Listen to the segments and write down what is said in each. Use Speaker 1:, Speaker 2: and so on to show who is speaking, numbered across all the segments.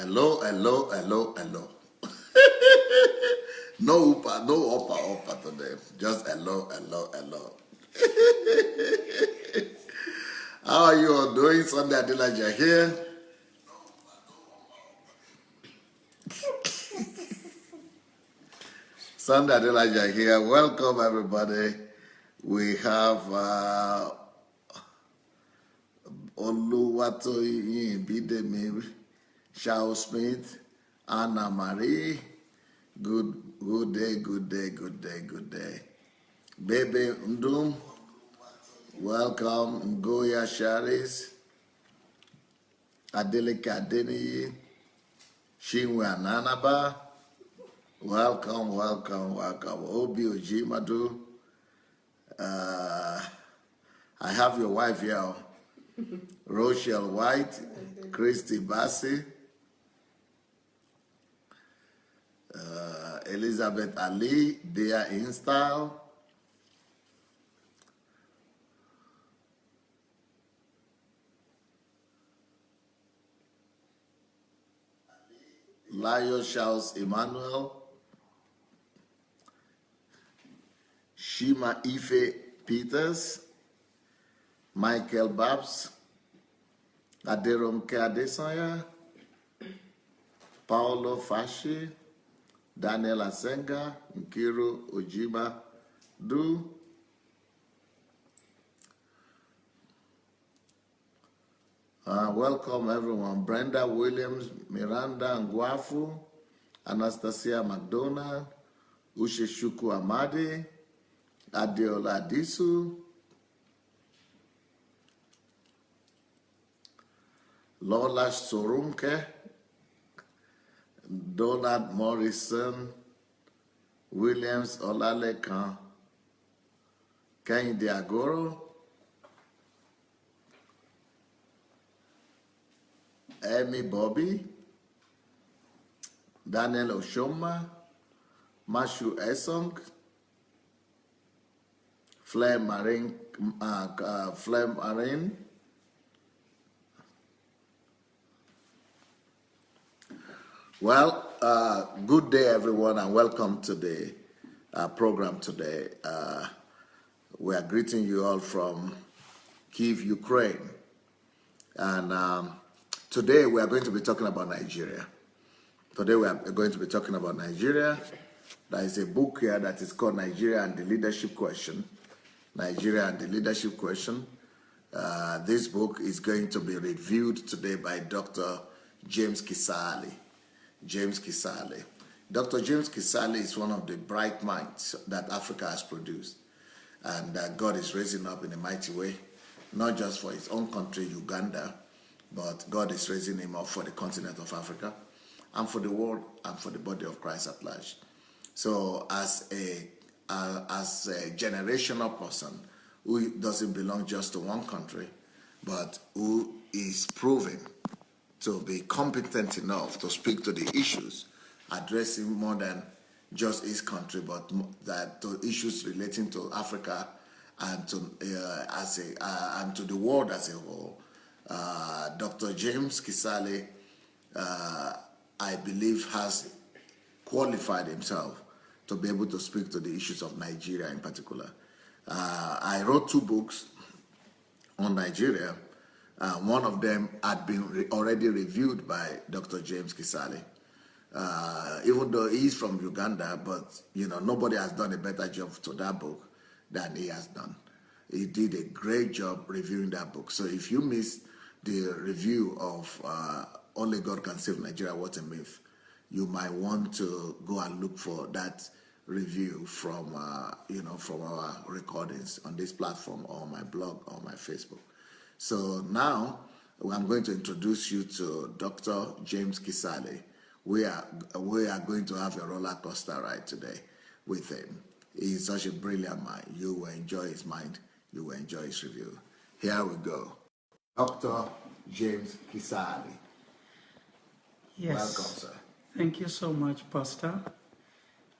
Speaker 1: Hello, hello, hello, hello. No upa, no upper today. Just hello, hello, hello. How are you all doing? Sandey Adelaja here. Sandey Adelaja here. Welcome everybody. We have Oluwatoyin Bidemi, Shao Smith, Anna Marie. Good day, good day, good day, good day. Baby Ndum, welcome. Ngoya Sharis, Adeleke Adeniyi, Chinwe Ananaba, welcome, welcome, welcome. Obi Ojimadu, I have your wife here, Rochelle White, Christy Bassi, Elizabeth Ali, Dia InStyle, Layo Charles Emmanuel, Shima Ife Peters, Michael Babs, Aderonke Adesanya, Paulo Fashi, Daniel Asenga, Nkiru Ojima Du, welcome everyone. Brenda Williams, Miranda Ngwafu, Anastasia McDonald, Usheshuku Amadi, Adeola Disu, Lola Sorunke, Donald Morrison, Williams Olalekan, Kehinde Agoro, Amy Bobby, Daniel Oshoma, Mashu Esong, Flem Marine, Well, good day, everyone, and welcome to the program today. We are greeting you all from Kyiv, Ukraine. And today we are going to be talking about Nigeria. Today we are going to be talking about Nigeria. There is a book here that is called Nigeria and the Leadership Question. Nigeria and the Leadership Question. This book is going to be reviewed today by Dr. James Kisali. James Kisali. Dr. James Kisali is one of the bright minds that Africa has produced. And God is raising up in a mighty way, not just for his own country, Uganda, but God is raising him up for the continent of Africa and for the world and for the body of Christ at large. So as a generational person who doesn't belong just to one country, but who is proven to be competent enough to speak to the issues, addressing more than just his country, but to issues relating to Africa and to and to the world as a whole. Dr. James Kisali, I believe, has qualified himself to be able to speak to the issues of Nigeria in particular. I wrote 2 books on Nigeria. One of them had been already reviewed by Dr. James Kisali. Even though he's from Uganda, but nobody has done a better job to that book than he has done. He did a great job reviewing that book. So if you missed the review of Only God Can Save Nigeria, What a Myth, you might want to go and look for that review from from our recordings on this platform or my blog or my Facebook. So now I'm going to introduce you to Dr. James Kisali. We are going to have a roller coaster ride today with him. He's such a brilliant mind. You will enjoy his mind. You will enjoy his review. Here we go. Dr. James Kisali.
Speaker 2: Yes.
Speaker 1: Welcome, sir.
Speaker 2: Thank you so much, Pastor.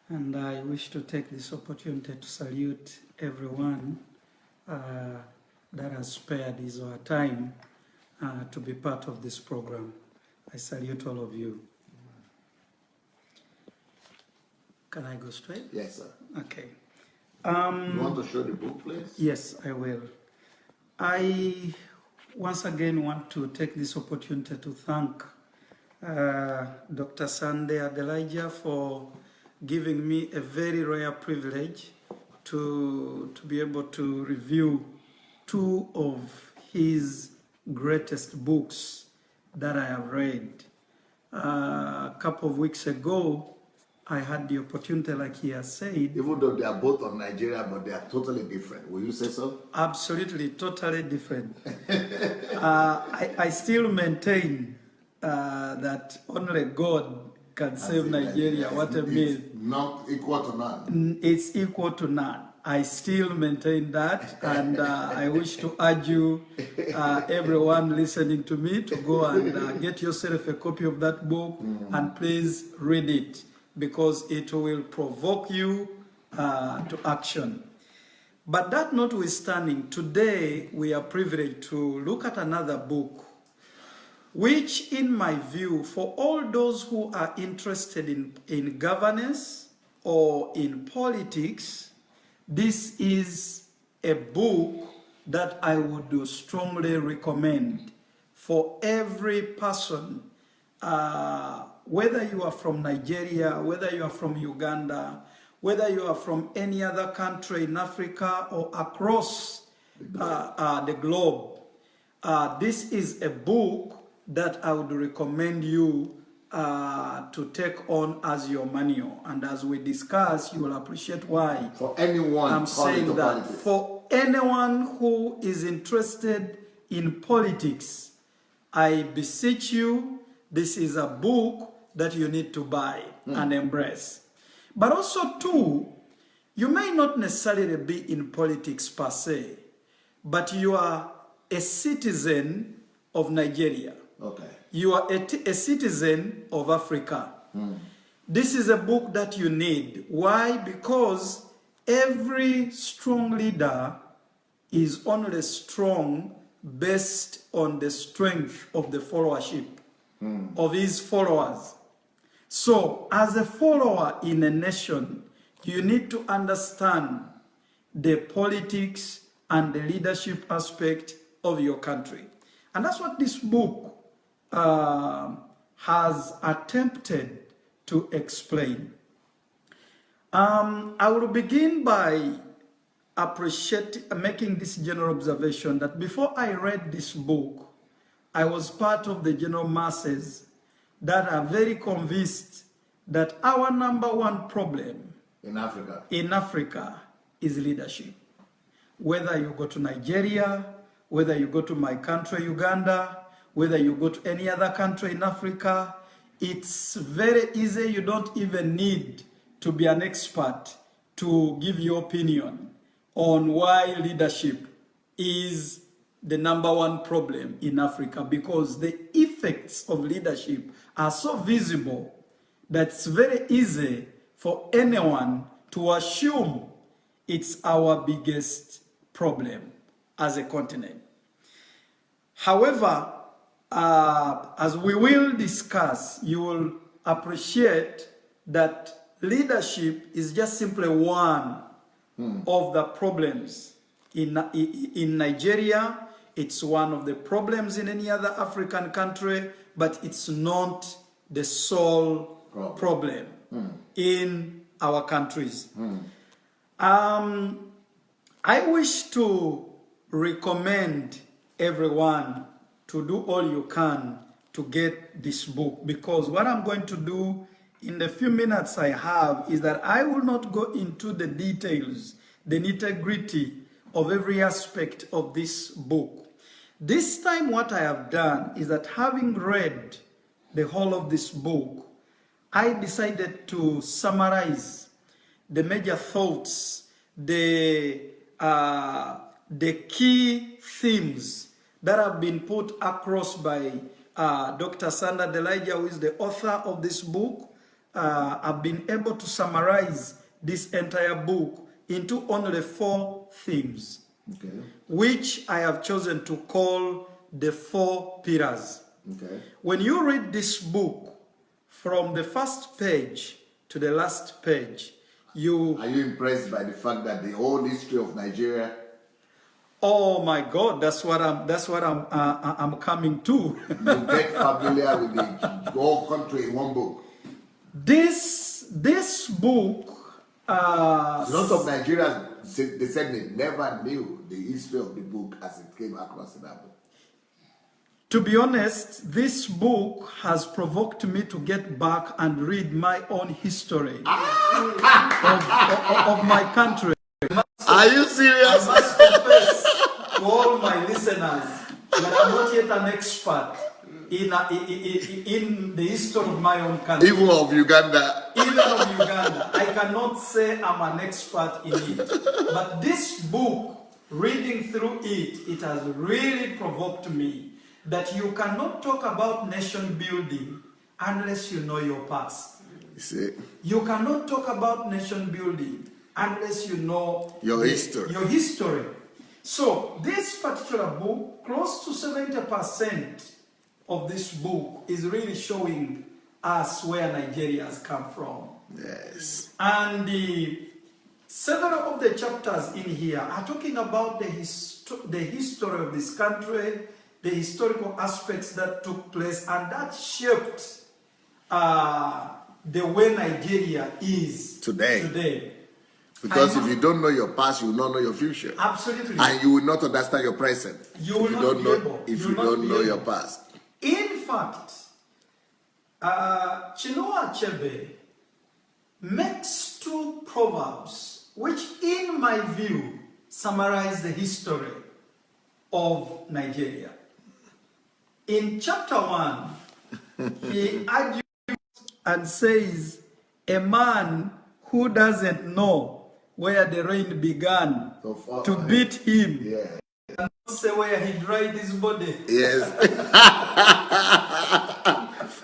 Speaker 2: And I wish to take this opportunity to salute everyone that has spared his or her time to be part of this program. I salute all of you. Can I go straight?
Speaker 1: Yes, sir.
Speaker 2: Okay.
Speaker 1: You want to show the book, please?
Speaker 2: Yes, I will. I once again want to take this opportunity to thank Dr. Sandey Adelaja for giving me a very rare privilege to be able to review two of his greatest books that I have read. A couple of weeks ago, I had the opportunity, like he has said.
Speaker 1: Even though they are both of Nigeria, but they are totally different. Will you say so?
Speaker 2: Absolutely, totally different. I still maintain that only God can save Nigeria. What a myth.
Speaker 1: Not equal to none.
Speaker 2: It's equal to none. I still maintain that, and I wish to urge you, everyone listening to me, to go and get yourself a copy of that book, and please read it, because it will provoke you to action. But that notwithstanding, today we are privileged to look at another book, which in my view, for all those who are interested in governance or in politics, this is a book that I would strongly recommend for every person, whether you are from Nigeria, whether you are from Uganda, whether you are from any other country in Africa or across the globe. This is a book that I would recommend you to take on as your manual. And as we discuss, you will appreciate why.
Speaker 1: For anyone,
Speaker 2: I'm saying that politics. For anyone who is interested in politics, I beseech you, this is a book that you need to buy and embrace. But also too, you may not necessarily be in politics per se, but you are a citizen of Nigeria.
Speaker 1: Okay.
Speaker 2: You are a citizen of Africa. This is a book that you need. Why? Because every strong leader is only strong based on the strength of the followership of his followers. So, as a follower in a nation, you need to understand the politics and the leadership aspect of your country. And that's what this book has attempted to explain. I will begin by making this general observation that before I read this book, I was part of the general masses that are very convinced that our number one problem
Speaker 1: in
Speaker 2: Africa is leadership. Whether you go to Nigeria, whether you go to my country, Uganda, whether you go to any other country in Africa, it's very easy. You don't even need to be an expert to give your opinion on why leadership is the number one problem in Africa, because the effects of leadership are so visible that it's very easy for anyone to assume it's our biggest problem as a continent. However, as we will discuss, you will appreciate that leadership is just simply one of the problems in Nigeria. It's one of the problems in any other African country, but it's not the sole problem in our countries. I wish to recommend everyone to do all you can to get this book, because what I'm going to do in the few minutes I have is that I will not go into the details, the nitty-gritty of every aspect of this book. This time what I have done is that, having read the whole of this book, I decided to summarize the major thoughts, the key themes that have been put across by Dr. Sandey Adelaja, who is the author of this book. I've been able to summarize this entire book into only 4 themes, which I have chosen to call the 4 pillars
Speaker 1: Okay.
Speaker 2: When you read this book from the first page to the last page,
Speaker 1: Are you impressed by the fact that the whole history of Nigeria?
Speaker 2: Oh my God, that's what I'm coming to.
Speaker 1: You get familiar with the whole country in one book.
Speaker 2: This book.
Speaker 1: A lot of Nigerians, they said they never knew the history of the book as it came across in that book.
Speaker 2: To be honest, this book has provoked me to get back and read my own history of my country.
Speaker 1: Are you serious?
Speaker 2: I must confess to all my listeners that I'm not yet an expert in the history of my own country.
Speaker 1: Even of Uganda.
Speaker 2: Even of Uganda. I cannot say I'm an expert in it. But this book, reading through it, it has really provoked me that you cannot talk about nation building unless you know your past.
Speaker 1: You see?
Speaker 2: You cannot talk about nation building unless you know
Speaker 1: your history.
Speaker 2: Your history. So this particular book, close to 70% of this book is really showing us where Nigeria has come from.
Speaker 1: Yes.
Speaker 2: And several of the chapters in here are talking about the history of this country, the historical aspects that took place, and that shaped the way Nigeria is today.
Speaker 1: Because if you don't know your past, you will not know your future.
Speaker 2: Absolutely.
Speaker 1: And you will not understand your present.
Speaker 2: You will not be able.
Speaker 1: If you don't know your past.
Speaker 2: In fact, Chinua Achebe makes two proverbs which, in my view, summarize the history of Nigeria. In chapter 1, he argues and says, a man who doesn't know where the rain began to beat him, and not say where he dried his body.
Speaker 1: Yes.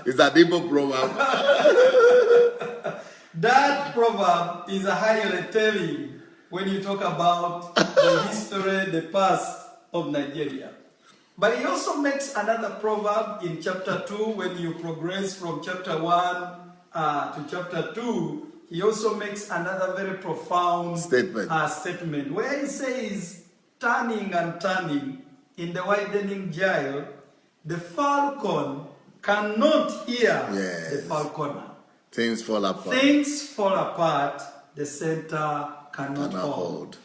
Speaker 1: Is that Igbo proverb?
Speaker 2: That proverb is a highly telling when you talk about the history, the past of Nigeria. But he also makes another proverb in chapter 2 when you progress from chapter 1 to chapter 2. He also makes another very profound statement where he says, turning and turning in the widening jail, the falcon cannot hear the falconer.
Speaker 1: Things fall apart.
Speaker 2: Things fall apart, the center cannot hold.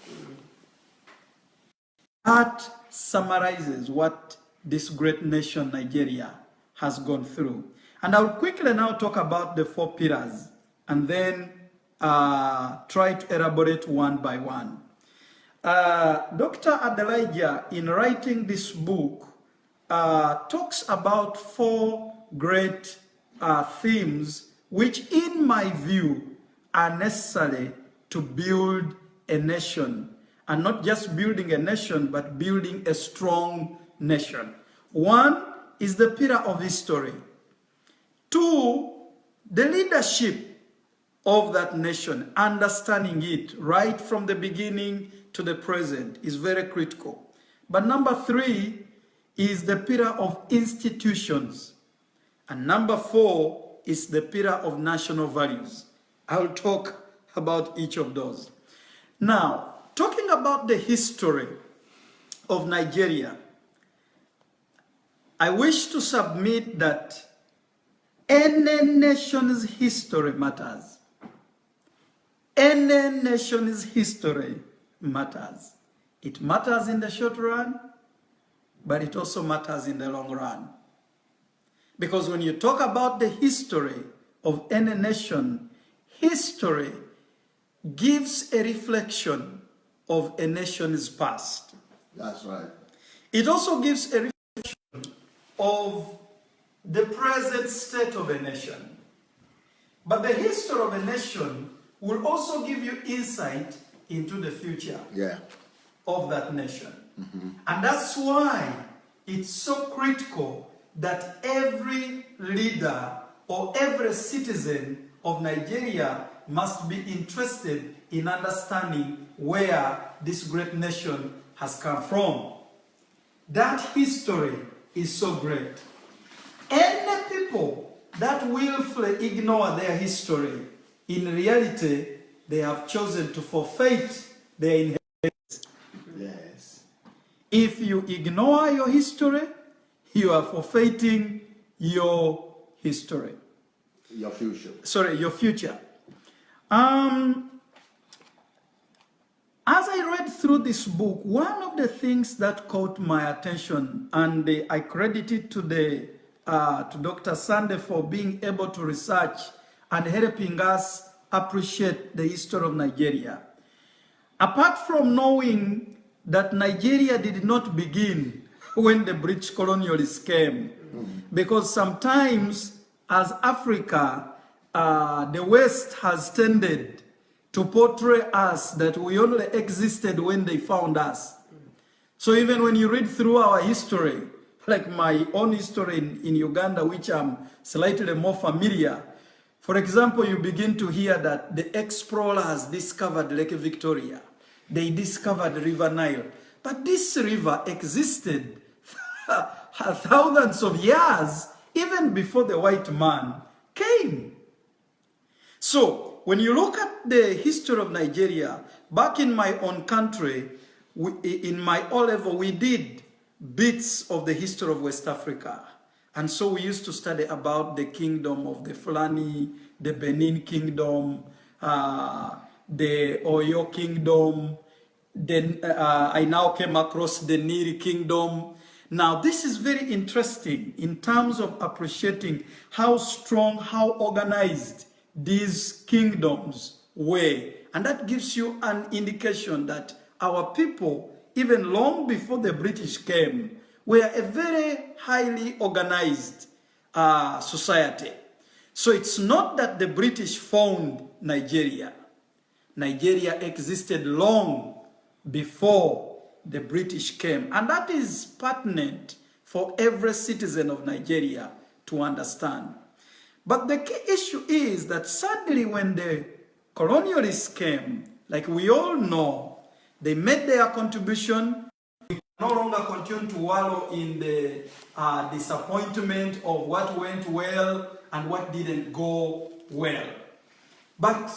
Speaker 2: That summarizes what this great nation, Nigeria, has gone through. And I'll quickly now talk about the 4 pillars and then try to elaborate one by one. Dr. Adelaja, in writing this book, talks about 4 great themes which, in my view, are necessary to build a nation. And not just building a nation, but building a strong nation. 1 is the pillar of history. 2, the leadership of that nation, understanding it right from the beginning to the present is very critical. But number 3 is the pillar of institutions. And number 4 is the pillar of national values. I'll talk about each of those. Now, talking about the history of Nigeria, I wish to submit that any nation's history matters. Any nation's history matters. It matters in the short run, but it also matters in the long run. Because when you talk about the history of any nation, history gives a reflection of a nation's past.
Speaker 1: That's right.
Speaker 2: It also gives a reflection of the present state of a nation. But the history of a nation will also give you insight into the future of that nation. Mm-hmm. And that's why it's so critical that every leader or every citizen of Nigeria must be interested in understanding where this great nation has come from. That history is so great. Any people that willfully ignore their history, in reality, they have chosen to forfeit their inheritance.
Speaker 1: Yes.
Speaker 2: If you ignore your history, you are forfeiting your history.
Speaker 1: Your future.
Speaker 2: Sorry, your future. As I read through this book, one of the things that caught my attention, and I credit it to Dr. Sandey for being able to research and helping us appreciate the history of Nigeria. Apart from knowing that Nigeria did not begin when the British colonialists came, because sometimes as Africa, the West has tended to portray us that we only existed when they found us. So even when you read through our history, like my own history in Uganda, which I'm slightly more familiar, for example, you begin to hear that the explorers discovered Lake Victoria. They discovered River Nile. But this river existed thousands of years, even before the white man came. So, when you look at the history of Nigeria, back in my own country, in my O-level, we did bits of the history of West Africa. And so we used to study about the kingdom of the Fulani, the Benin kingdom, the Oyo kingdom. Then I now came across the Niri kingdom. Now, this is very interesting in terms of appreciating how strong, how organized these kingdoms were. And that gives you an indication that our people, even long before the British came, were a very highly organized society. So it's not that the British found Nigeria. Nigeria existed long before the British came. And that is pertinent for every citizen of Nigeria to understand. But the key issue is that sadly when the colonialists came, like we all know, they made their contribution. We can no longer continue to wallow in the disappointment of what went well and what didn't go well. But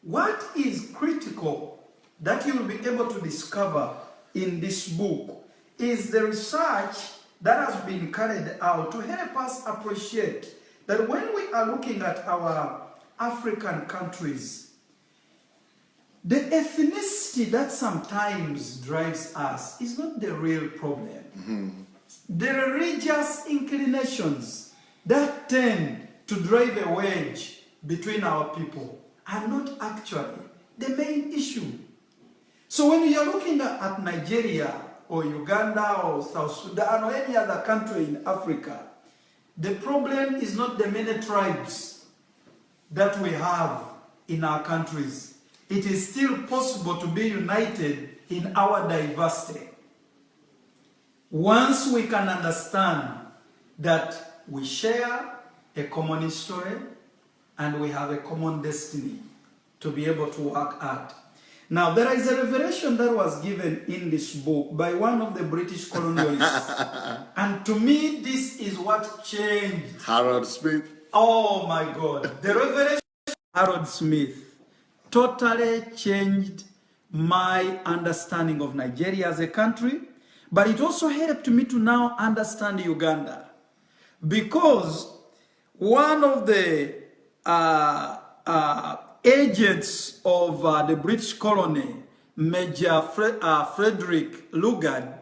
Speaker 2: what is critical that you will be able to discover in this book is the research that has been carried out to help us appreciate that when we are looking at our African countries, the ethnicity that sometimes drives us is not the real problem. The religious inclinations that tend to drive a wedge between our people are not actually the main issue. So when you are looking at Nigeria or Uganda or South Sudan or any other country in Africa, the problem is not the many tribes that we have in our countries. It is still possible to be united in our diversity. Once we can understand that we share a common history and we have a common destiny to be able to work at. Now, there is a revelation that was given in this book by one of the British colonialists. And to me, this is what changed.
Speaker 1: Harold Smith.
Speaker 2: Oh my God. The revelation of Harold Smith totally changed my understanding of Nigeria as a country. But it also helped me to now understand Uganda. Because one of the agents of the British colony, Major Frederick Lugard,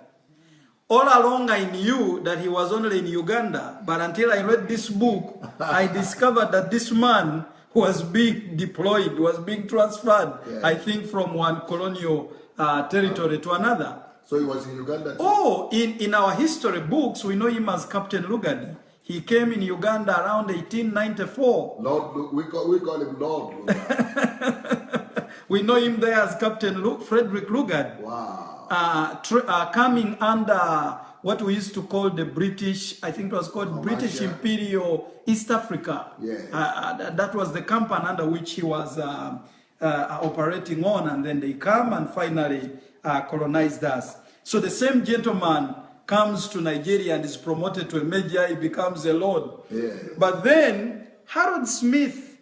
Speaker 2: all along I knew that he was only in Uganda, but until I read this book, I discovered that this man was being deployed, was being transferred, I think, from one colonial territory to another.
Speaker 1: So he was in Uganda too?
Speaker 2: Oh, in our history books, we know him as Captain Lugard. He came in Uganda around 1894.
Speaker 1: Lord, we call him Lord Lugard.
Speaker 2: We know him there as Captain Frederick Lugard.
Speaker 1: Wow.
Speaker 2: Coming under what we used to call the British, I think it was called British Imperial East Africa.
Speaker 1: Yes.
Speaker 2: That was the company under which he was operating on, and then they come and finally colonized us. So the same gentleman, comes to Nigeria and is promoted to a major, he becomes a lord.
Speaker 1: Yeah.
Speaker 2: But then Harold Smith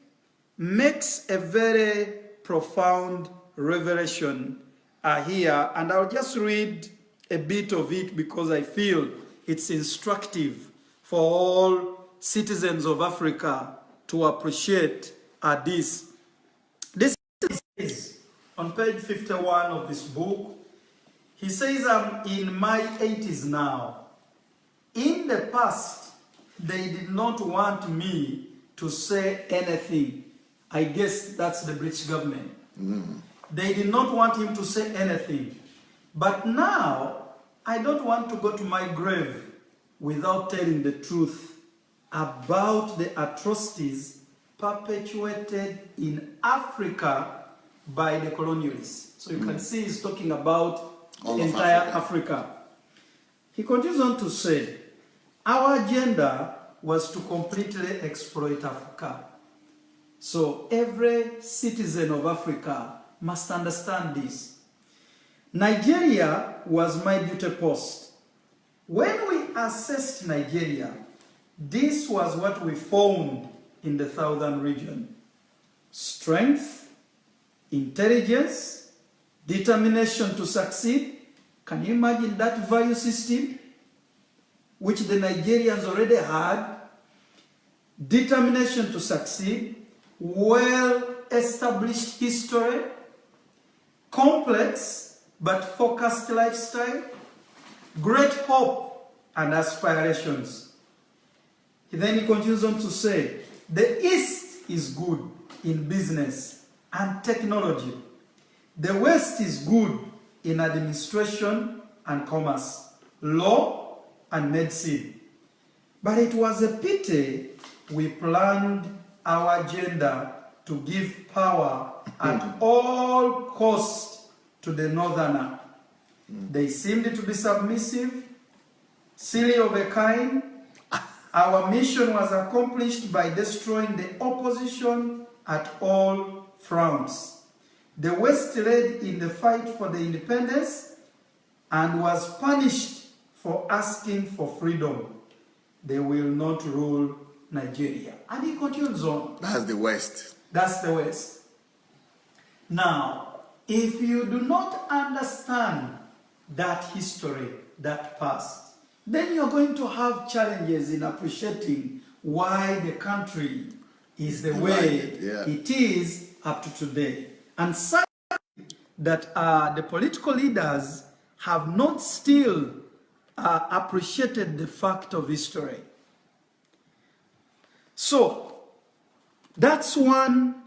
Speaker 2: makes a very profound revelation here, and I'll just read a bit of it because I feel it's instructive for all citizens of Africa to appreciate this. This is on page 51 of this book. He says, I'm in my 80s now. In the past, they did not want me to say anything. I guess that's the British government. They did not want him to say anything. But now, I don't want to go to my grave without telling the truth about the atrocities perpetuated in Africa by the colonialists. So you can see he's talking about all the entire Africa. He continues on to say, our agenda was to completely exploit Africa. So every citizen of Africa must understand this. Nigeria was my duty post. When we assessed Nigeria, this was what we found in the southern region. Strength, intelligence, determination to succeed. Can you imagine that value system which the Nigerians already had? Determination to succeed, well-established history, complex but focused lifestyle, great hope and aspirations. Then he continues on to say, the East is good in business and technology. The West is good in administration and commerce, law and medicine. But it was a pity we planned our agenda to give power at all costs to the northerner. They seemed to be submissive, silly of a kind. Our mission was accomplished by destroying the opposition at all fronts. The West led in the fight for the independence and was punished for asking for freedom. They will not rule Nigeria. And he continues on.
Speaker 1: That's the West.
Speaker 2: That's the West. Now, if you do not understand that history, that past, then you're going to have challenges in appreciating why the country is the way it is up to today. And such that the political leaders have not still appreciated the fact of history. So, that's one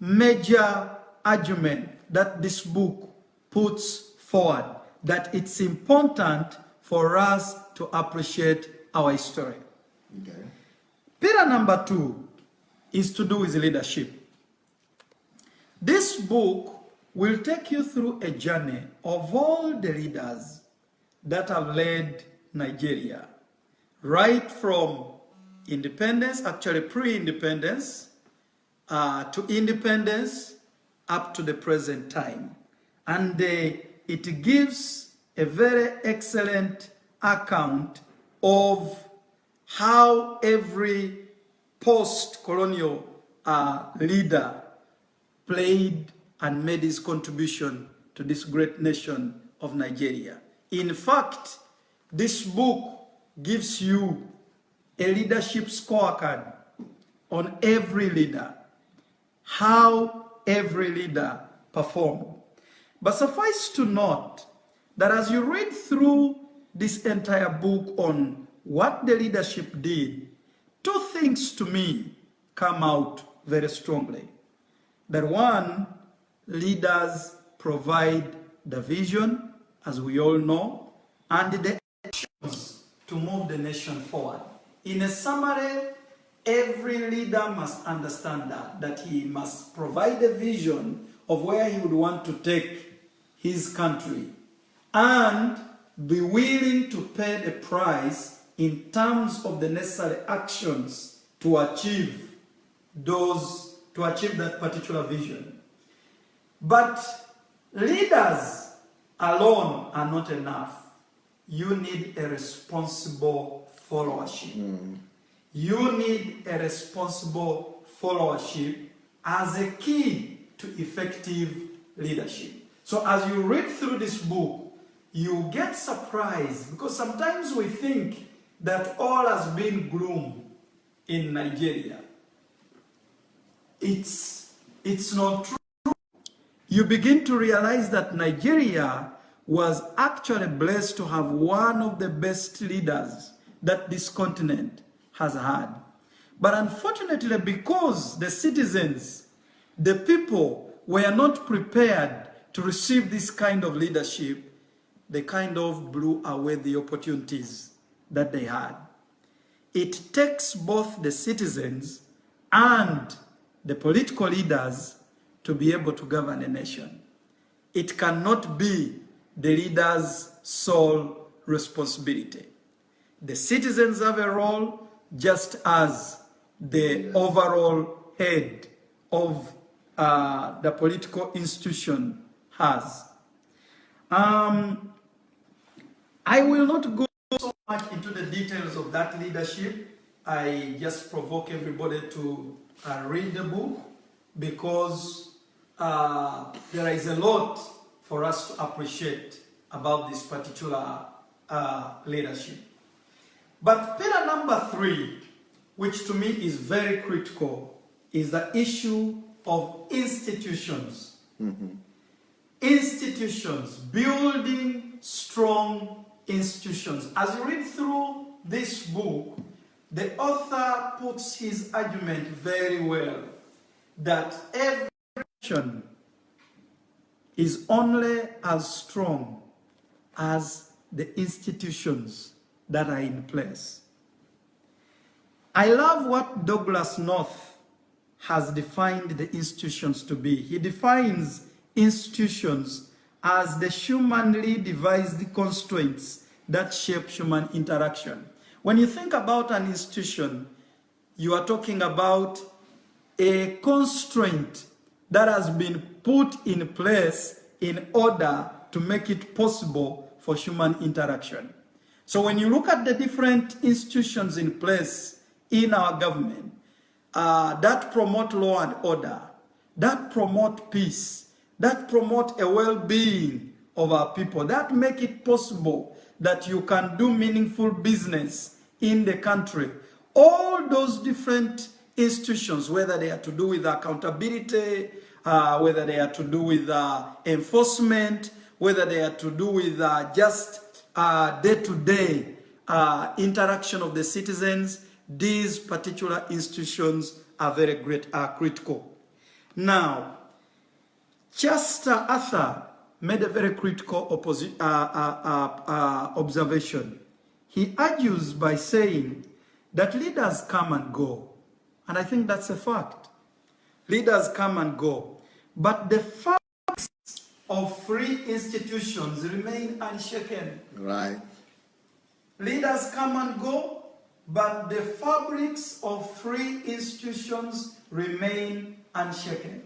Speaker 2: major argument that this book puts forward, that it's important for us to appreciate our history. Okay. Pillar number 2 is to do with leadership. This book will take you through a journey of all the leaders that have led Nigeria, right from independence, actually pre-independence, to independence up to the present time. And it gives a very excellent account of how every post-colonial leader played and made his contribution to this great nation of Nigeria. In fact, this book gives you a leadership scorecard on every leader, how every leader performed. But suffice to note that as you read through this entire book on what the leadership did, 2 things to me come out very strongly. That one, leaders provide the vision, as we all know, and the actions to move the nation forward. In a summary, every leader must understand that he must provide a vision of where he would want to take his country and be willing to pay the price in terms of the necessary actions to achieve that particular vision. But leaders alone are not enough. you need a responsible followership. You need a responsible followership as a key to effective leadership. So as you read through this book, you get surprised because sometimes we think that all has been gloom in Nigeria. It's not true. You begin to realize that Nigeria was actually blessed to have one of the best leaders that this continent has had. But unfortunately, because the citizens, the people were not prepared to receive this kind of leadership, they kind of blew away the opportunities that they had. It takes both the citizens and the political leaders to be able to govern a nation. It cannot be the leader's sole responsibility. The citizens have a role just as the overall head of the political institution has. I will not go so much into the details of that leadership. I just provoke everybody to read the book because there is a lot for us to appreciate about this particular leadership. But pillar number 3, which to me is very critical, is the issue of institutions. Institutions, building strong institutions. As you read through this book, the author puts his argument very well that every nation is only as strong as the institutions that are in place. I love what Douglas North has defined the institutions to be. He defines institutions as the humanly devised constraints that shape human interaction. When you think about an institution, you are talking about a constraint that has been put in place in order to make it possible for human interaction. So when you look at the different institutions in place in our government, that promote law and order, that promote peace, that promote a well-being of our people, that make it possible that you can do meaningful business in the country. All those different institutions, whether they are to do with accountability, whether they are to do with enforcement, whether they are to do with just day-to-day interaction of the citizens, these particular institutions are very critical. Now, Chester Arthur made a very critical observation. He argues by saying that leaders come and go. And I think that's a fact. Leaders come and go. But the facts of free institutions remain unshaken.
Speaker 1: Right.
Speaker 2: Leaders come and go, but the fabrics of free institutions remain unshaken.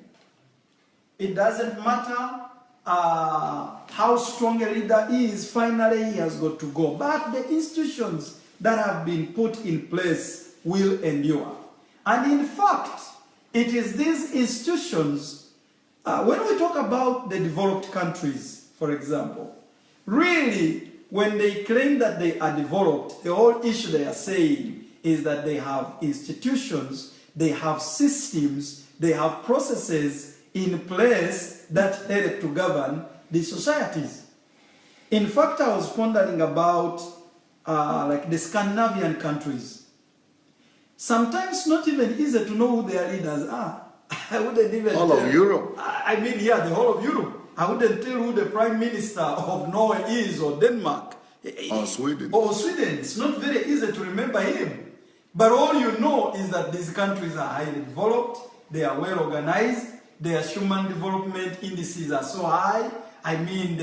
Speaker 2: It doesn't matter how strong a leader is, finally he has got to go. But the institutions that have been put in place will endure. And in fact, it is these institutions, when we talk about the developed countries, for example, really, when they claim that they are developed, the whole issue they are saying is that they have institutions, they have systems, they have processes in place that help to govern the societies. In fact, I was pondering about like the Scandinavian countries. Sometimes not even easy to know who their leaders are. I wouldn't even
Speaker 1: all
Speaker 2: tell.
Speaker 1: Of Europe.
Speaker 2: I mean, yeah, the whole of Europe. I wouldn't tell who the Prime Minister of Norway is, or Denmark.
Speaker 1: Or Sweden.
Speaker 2: Or Sweden. It's not very easy to remember him. But all you know is that these countries are highly developed, they are well organized, their human development indices are so high. I mean,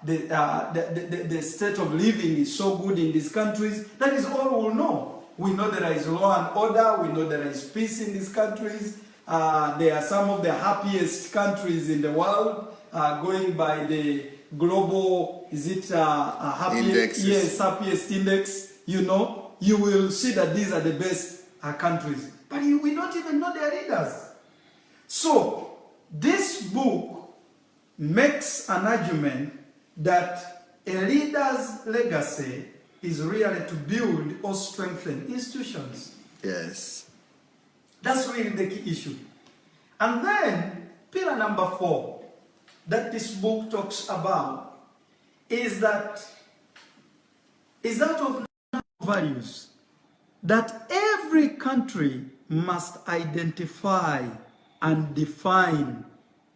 Speaker 2: the state of living is so good in these countries. That is all we'll know. We know there is law and order. We know there is peace in these countries. They are some of the happiest countries in the world, going by the global, is it
Speaker 1: Indexes.
Speaker 2: yes, happiest index, you know, you will see that these are the best countries. But we don't even know their leaders. So, this book makes an argument that a leader's legacy is really to build or strengthen institutions.
Speaker 1: Yes.
Speaker 2: That's really the key issue. And then, pillar number 4 that this book talks about is that of values that every country must identify and define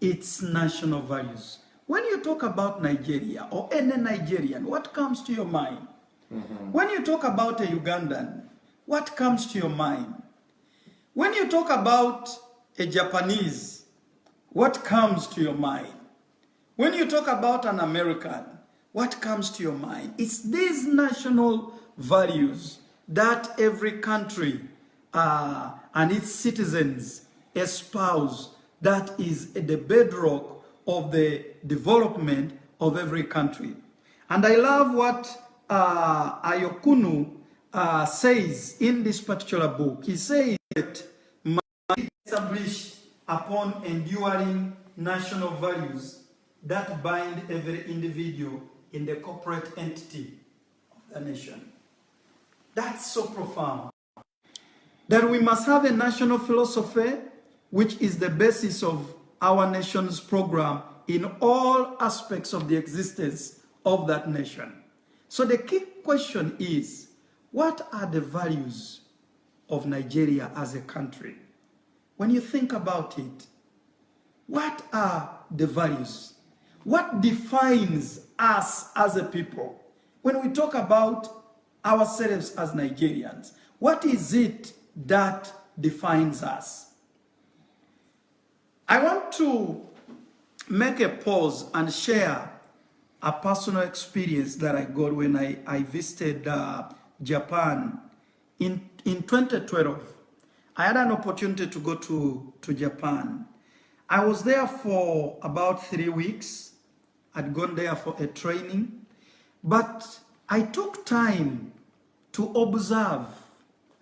Speaker 2: its national values. When you talk about Nigeria or any Nigerian, what comes to your mind? When you talk about a Ugandan, what comes to your mind? When you talk about a Japanese, what comes to your mind? When you talk about an American, what comes to your mind? It's these national values that every country and its citizens espouse that is the bedrock of the development of every country. And I love what Ayokunu says in this particular book. He says that must be established upon enduring national values that bind every individual in the corporate entity of the nation. That's so profound. That we must have a national philosophy which is the basis of our nation's program in all aspects of the existence of that nation. So the key question is, what are the values of Nigeria as a country? When you think about it, what are the values? What defines us as a people? When we talk about ourselves as Nigerians, what is it that defines us? I want to make a pause and share a personal experience that I got when I visited Japan in 2012. I had an opportunity to go to Japan. I was there for about 3 weeks. I'd gone there for a training, but I took time to observe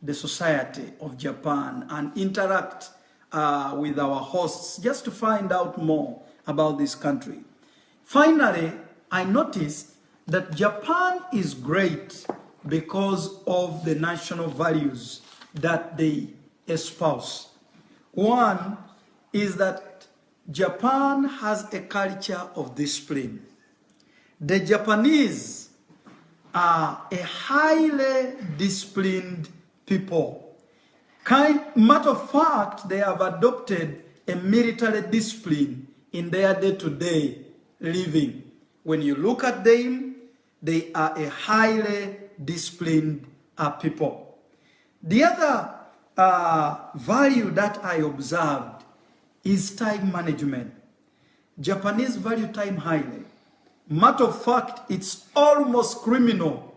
Speaker 2: the society of Japan and interact with our hosts just to find out more about this country. Finally, I noticed that Japan is great because of the national values that they espouse. One is that Japan has a culture of discipline. The Japanese are a highly disciplined people. Matter of fact, they have adopted a military discipline in their day-to-day living. When you look at them, they are a highly disciplined people. The other value that I observed is time management. Japanese value time highly. Matter of fact, it's almost criminal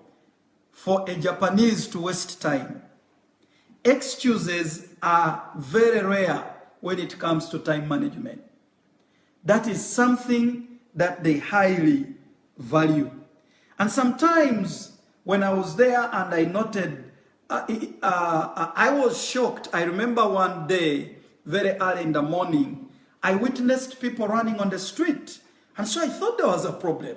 Speaker 2: for a Japanese to waste time. Excuses are very rare when it comes to time management. That is something that they highly value. And sometimes when I was there and I noted, I was shocked. I remember one day, very early in the morning, I witnessed people running on the street. And so I thought there was a problem.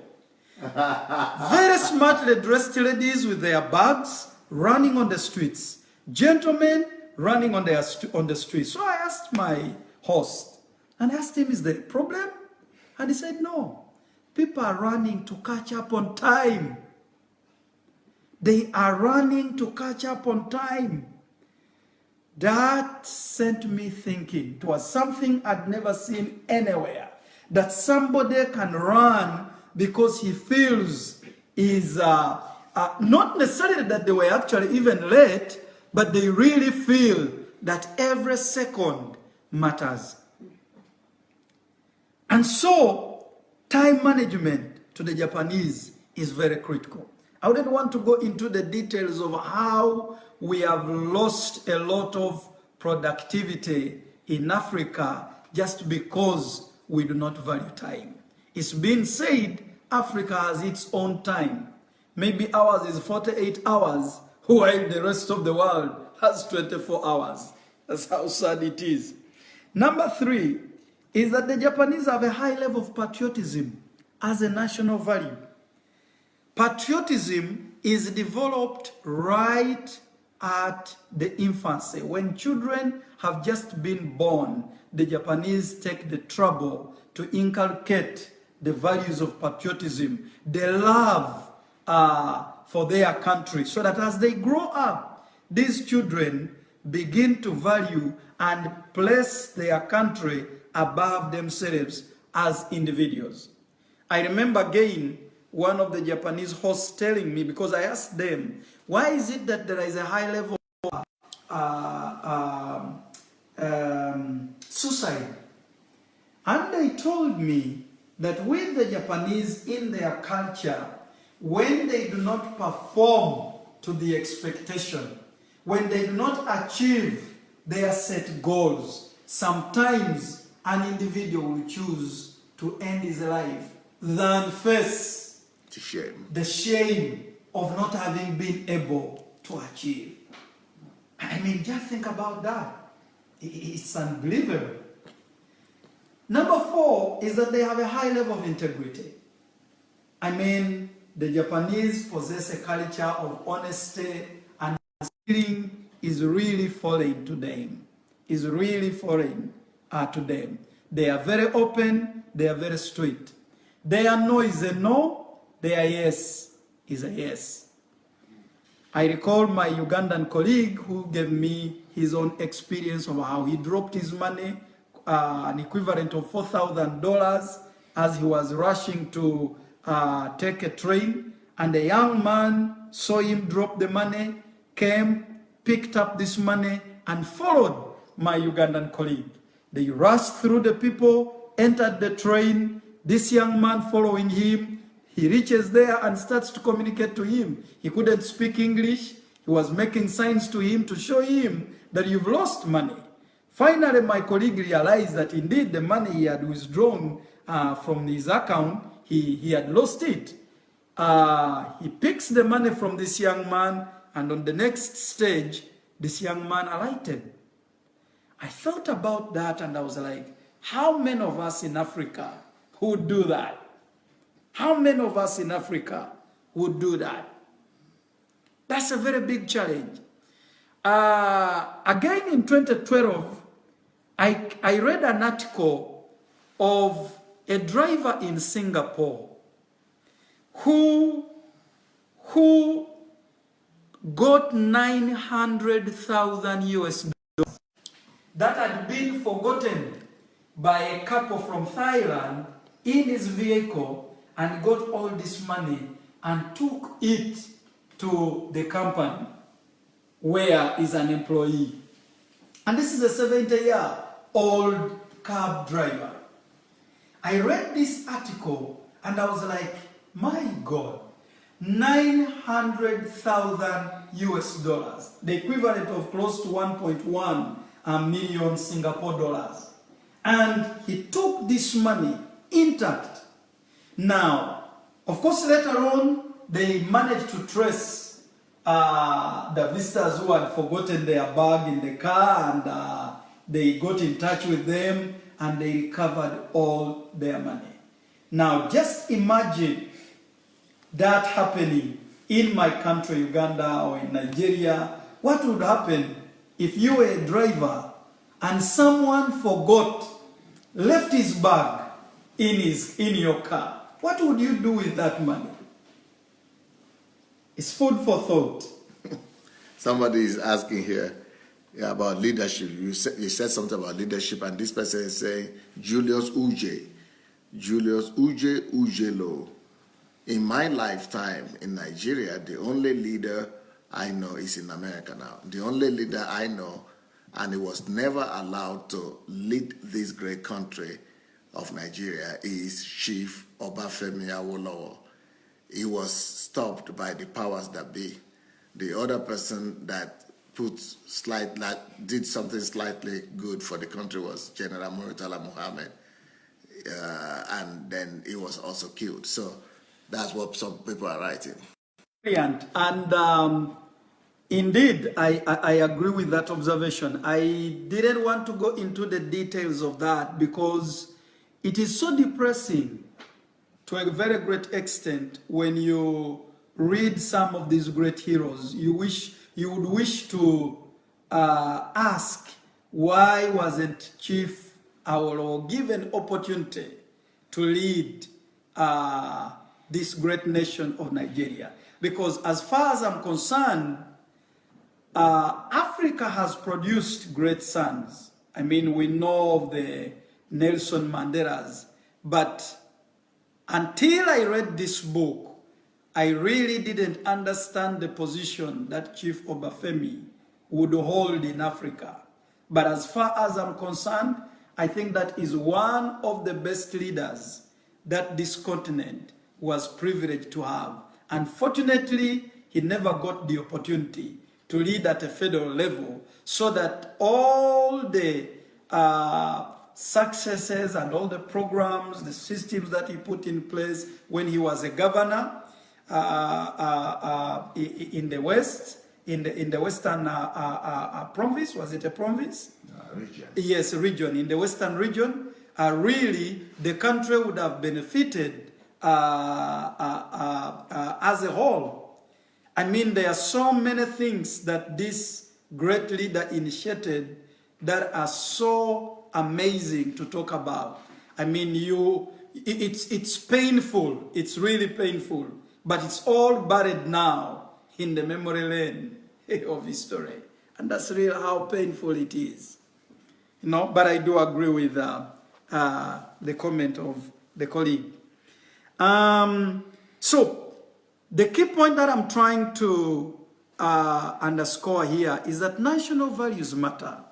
Speaker 2: Very smartly dressed ladies with their bags running on the streets. Gentlemen running on the streets. So I asked my host, and I asked him, is there a problem? And he said, no. People are running to catch up on time. They are running to catch up on time. That sent me thinking. It was something I'd never seen anywhere. That somebody can run because he feels is not necessarily that they were actually even late, but they really feel that every second matters. And so, time management to the Japanese is very critical. I wouldn't want to go into the details of how we have lost a lot of productivity in Africa just because we do not value time. It's been said Africa has its own time. Maybe ours is 48 hours, while the rest of the world has 24 hours. That's how sad it is. Number 3 is that the Japanese have a high level of patriotism as a national value. Patriotism is developed right at the infancy. When children have just been born, the Japanese take the trouble to inculcate the values of patriotism, the love for their country, so that as they grow up, these children begin to value and place their country above themselves as individuals. I remember again one of the Japanese hosts telling me, because I asked them, why is it that there is a high level of suicide? And they told me that with the Japanese in their culture, when they do not perform to the expectation, when they do not achieve their set goals, sometimes an individual will choose to end his life than face the shame of not having been able to achieve. I mean, just think about that. It's unbelievable. Number 4 is that they have a high level of integrity. I mean, the Japanese possess a culture of honesty, and stealing is really foreign to them. Is really foreign to them. They are very open, they are very straight. Their no is a no, their yes is a yes. I recall my Ugandan colleague who gave me his own experience of how he dropped his money, an equivalent of $4,000, as he was rushing to take a train, and a young man saw him drop the money, came, picked up this money, and followed my Ugandan colleague. They rushed through the people, entered the train, this young man following him. He reaches there and starts to communicate to him. He couldn't speak English. He was making signs to him to show him that you've lost money. Finally, my colleague realized that indeed the money he had withdrawn from his account, he had lost it. He picks the money from this young man, and on the next stage, this young man alighted. I thought about that and I was like, how many of us in Africa would do that? How many of us in Africa would do that? That's a very big challenge. Again in 2012, I read an article of a driver in Singapore who got 900,000 US dollars that had been forgotten by a couple from Thailand in his vehicle, and got all this money and took it to the company where he's an employee. And this is a 70-year-old cab driver. I read this article and I was like, my God, 900,000 US dollars, the equivalent of close to 1.1 million Singapore dollars. And he took this money intact. Now, of course, later on, they managed to trace the visitors who had forgotten their bag in the car, and they got in touch with them and they recovered all their money. Now, just imagine that happening in my country, Uganda, or in Nigeria. What would happen if you were a driver and someone left his bag in your car? What would you do with that money? It's food for thought.
Speaker 1: Somebody is asking here about leadership. You said something about leadership, and this person is saying Julius Ujelo. In my lifetime in Nigeria, the only leader I know is in America now. The only leader I know, and he was never allowed to lead this great country of Nigeria, is Chief Obafemi Awolowo. He was stopped by the powers that be. The other person that did something slightly good for the country was General Murtala Muhammad, and then he was also killed. So That's what some people are writing.
Speaker 2: Brilliant. And indeed, I agree with that observation. I didn't want to go into the details of that because it is so depressing to a very great extent when you read some of these great heroes. You would wish to ask, why wasn't Chief Awolowo given opportunity to lead this great nation of Nigeria? Because as far as I'm concerned, Africa has produced great sons. I mean, we know of the Nelson Mandelas, but until I read this book, I really didn't understand the position that Chief Obafemi would hold in Africa. But as far as I'm concerned, I think that is one of the best leaders that this continent was privileged to have. Unfortunately, he never got the opportunity to lead at a federal level, so that all the successes and all the programs, the systems that he put in place when he was a governor in the West, in the Western province, was it a province?
Speaker 1: Region.
Speaker 2: Yes, a region. In the Western region, really the country would have benefited as a whole. I mean, there are so many things that this great leader initiated that are so amazing to talk about. I mean, it's painful. It's really painful. But it's all buried now in the memory lane of history. And that's really how painful it is. You know, but I do agree with the comment of the colleague. So, the key point that I'm trying to underscore here is that national values matter.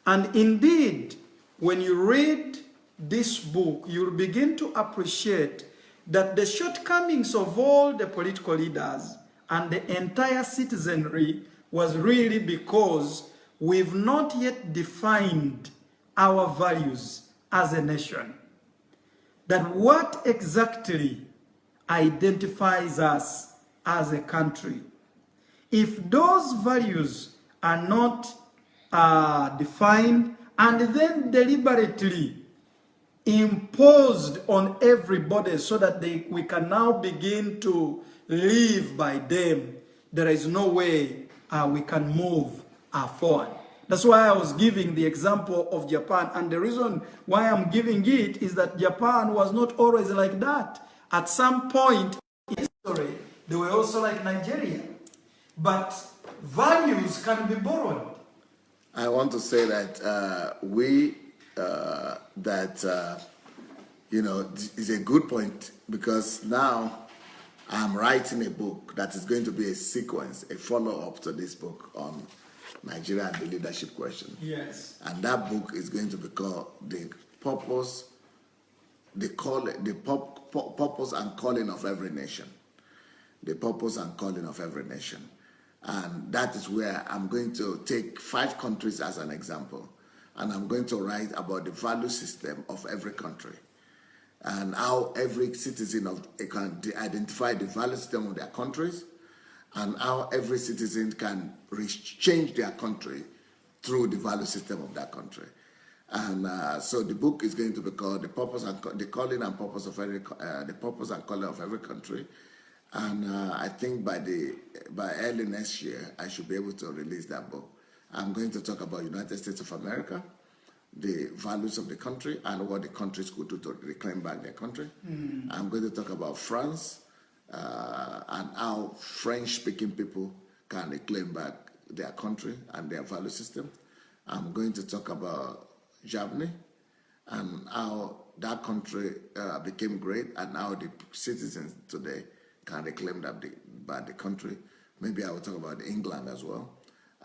Speaker 2: And indeed, when you read this book, you'll begin to appreciate that the shortcomings of all the political leaders and the entire citizenry was really because we've not yet defined our values as a nation. That what exactly identifies us as a country. If those values are not defined and then deliberately imposed on everybody so that we can now begin to live by them, there is no way we can move forward. That's why I was giving the example of Japan, and the reason why I'm giving it is that Japan was not always like that. At some point in history, they were also like Nigeria. But values can be borrowed.
Speaker 1: I want to say that is a good point, because now I'm writing a book that is going to be a sequence, a follow-up to this book on Nigeria and the leadership question.
Speaker 2: Yes.
Speaker 1: And that book is going to be called The Purpose, Purpose and Calling of Every Nation. The Purpose and Calling of Every Nation. And that is where I'm going to take 5 countries as an example. And I'm going to write about the value system of every country, and how every citizen can identify the value system of their countries, and how every citizen can change their country through the value system of that country. And so the book is going to be called The Purpose and the Calling and Purpose of Every the Purpose and Calling of Every Country. And I think by early next year, I should be able to release that book. I'm going to talk about United States of America, the values of the country, and what the countries could do to reclaim back their country. I'm going to talk about France, and how French-speaking people can reclaim back their country and their value system. I'm going to talk about Germany and how that country became great, and how the citizens today can reclaim back the country. Maybe I will talk about England as well,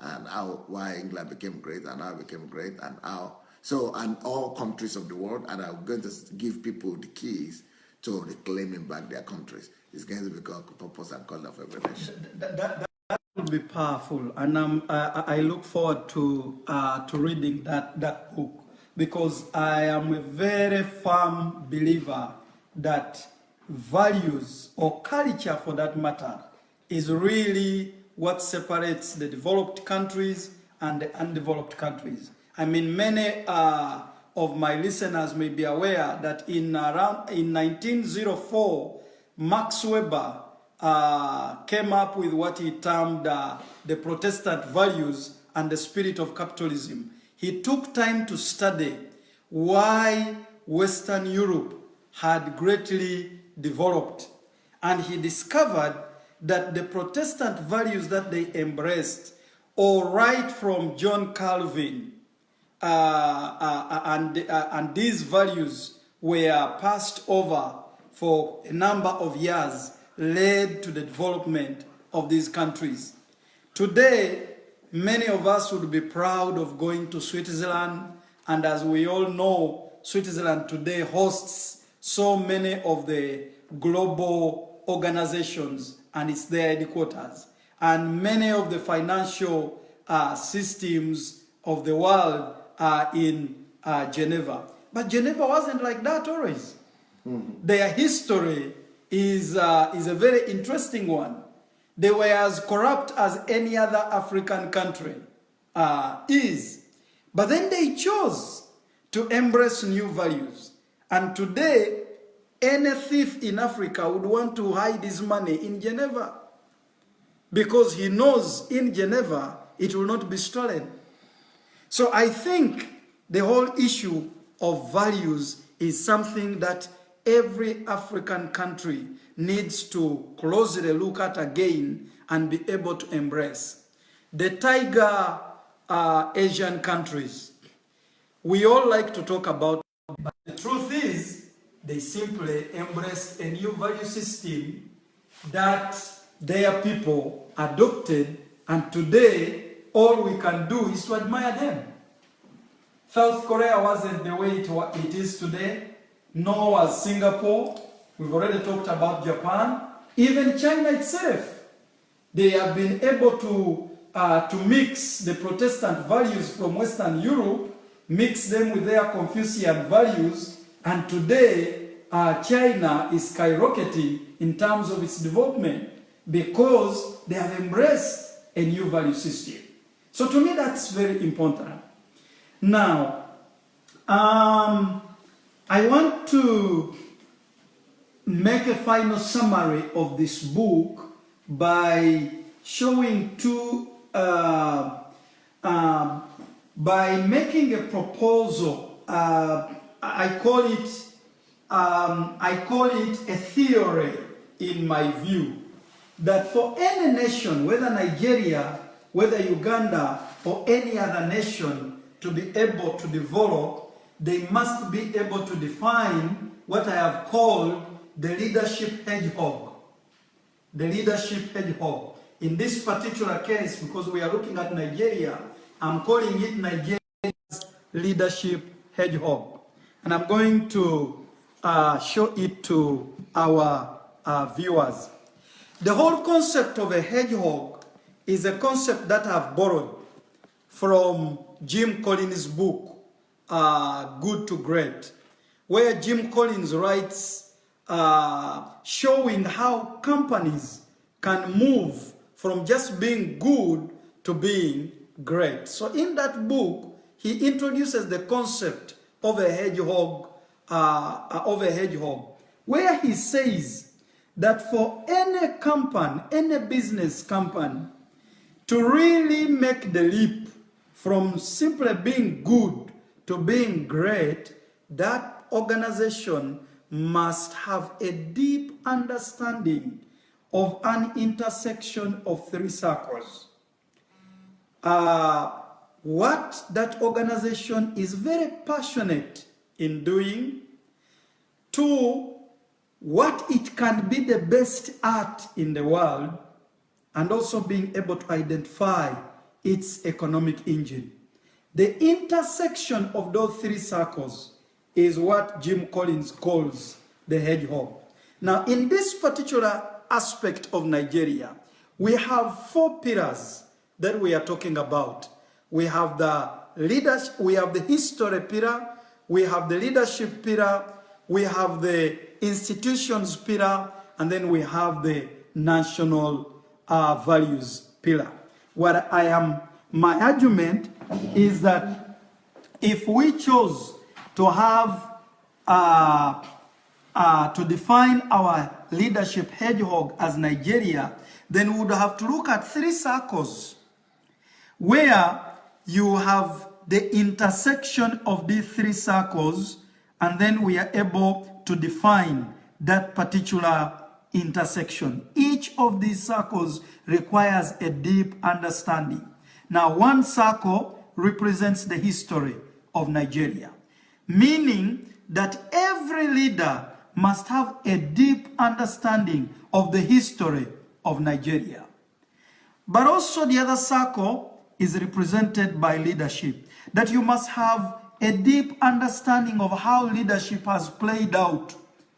Speaker 1: and why England became great, and how it became great, and all countries of the world. And I'm going to give people the keys to reclaiming back their countries. It's going to be called Purpose and Calling of Every Nation.
Speaker 2: That will be powerful, and I look forward to reading that book, because I am a very firm believer that values or culture for that matter is really what separates the developed countries and the undeveloped countries. I mean, many of my listeners may be aware that in 1904, Max Weber came up with what he termed the Protestant values and the spirit of capitalism. He took time to study why Western Europe had greatly developed, and he discovered that the Protestant values that they embraced, all right from John Calvin, and these values were passed over for a number of years, led to the development of these countries. Today, many of us would be proud of going to Switzerland, and as we all know, Switzerland today hosts so many of the global organizations, and it's their headquarters. And many of the financial systems of the world are in Geneva. But Geneva wasn't like that always. Their history is a very interesting one. They were as corrupt as any other African country is. But then they chose to embrace new values. And today, any thief in Africa would want to hide his money in Geneva, because he knows in Geneva it will not be stolen. So I think the whole issue of values is something that every African country needs to closely look at again and be able to embrace. The tiger Asian countries, we all like to talk about, but the truth is, they simply embraced a new value system that their people adopted, and today all we can do is to admire them. South Korea wasn't the way it is today, nor was Singapore. We've already talked about Japan. Even China itself, they have been able to mix the Protestant values from Western Europe, mix them with their Confucian values, and today China is skyrocketing in terms of its development because they have embraced a new value system. So to me, that's very important. Now, I want to make a final summary of this book by showing by making a proposal. I call it a theory, in my view, that for any nation, whether Nigeria, whether Uganda, or any other nation, to be able to develop, they must be able to define what I have called the leadership hedgehog. The leadership hedgehog. In this particular case, because we are looking at Nigeria, I'm calling it Nigeria's leadership hedgehog. And I'm going to show it to our viewers. The whole concept of a hedgehog is a concept that I've borrowed from Jim Collins' book, Good to Great, where Jim Collins writes showing how companies can move from just being good to being great. So in that book, he introduces the concept of a hedgehog, where he says that for any company, any business company, to really make the leap from simply being good to being great, that organization must have a deep understanding of an intersection of three circles. What that organization is very passionate in doing. 2, what it can be the best at in the world, and also being able to identify its economic engine. The intersection of those three circles is what Jim Collins calls the hedgehog. Now, in this particular aspect of Nigeria, we have 4 pillars that we are talking about. We have the leadership, we have the history pillar, we have the leadership pillar, we have the institutions pillar, and then we have the national values pillar. My argument is that if we chose to have to define our leadership hedgehog as Nigeria, then we would have to look at 3 circles where you have the intersection of these 3 circles, and then we are able to define that particular intersection. Each of these circles requires a deep understanding. Now, one circle represents the history of Nigeria, meaning that every leader must have a deep understanding of the history of Nigeria. But also the other circle is represented by leadership, that you must have a deep understanding of how leadership has played out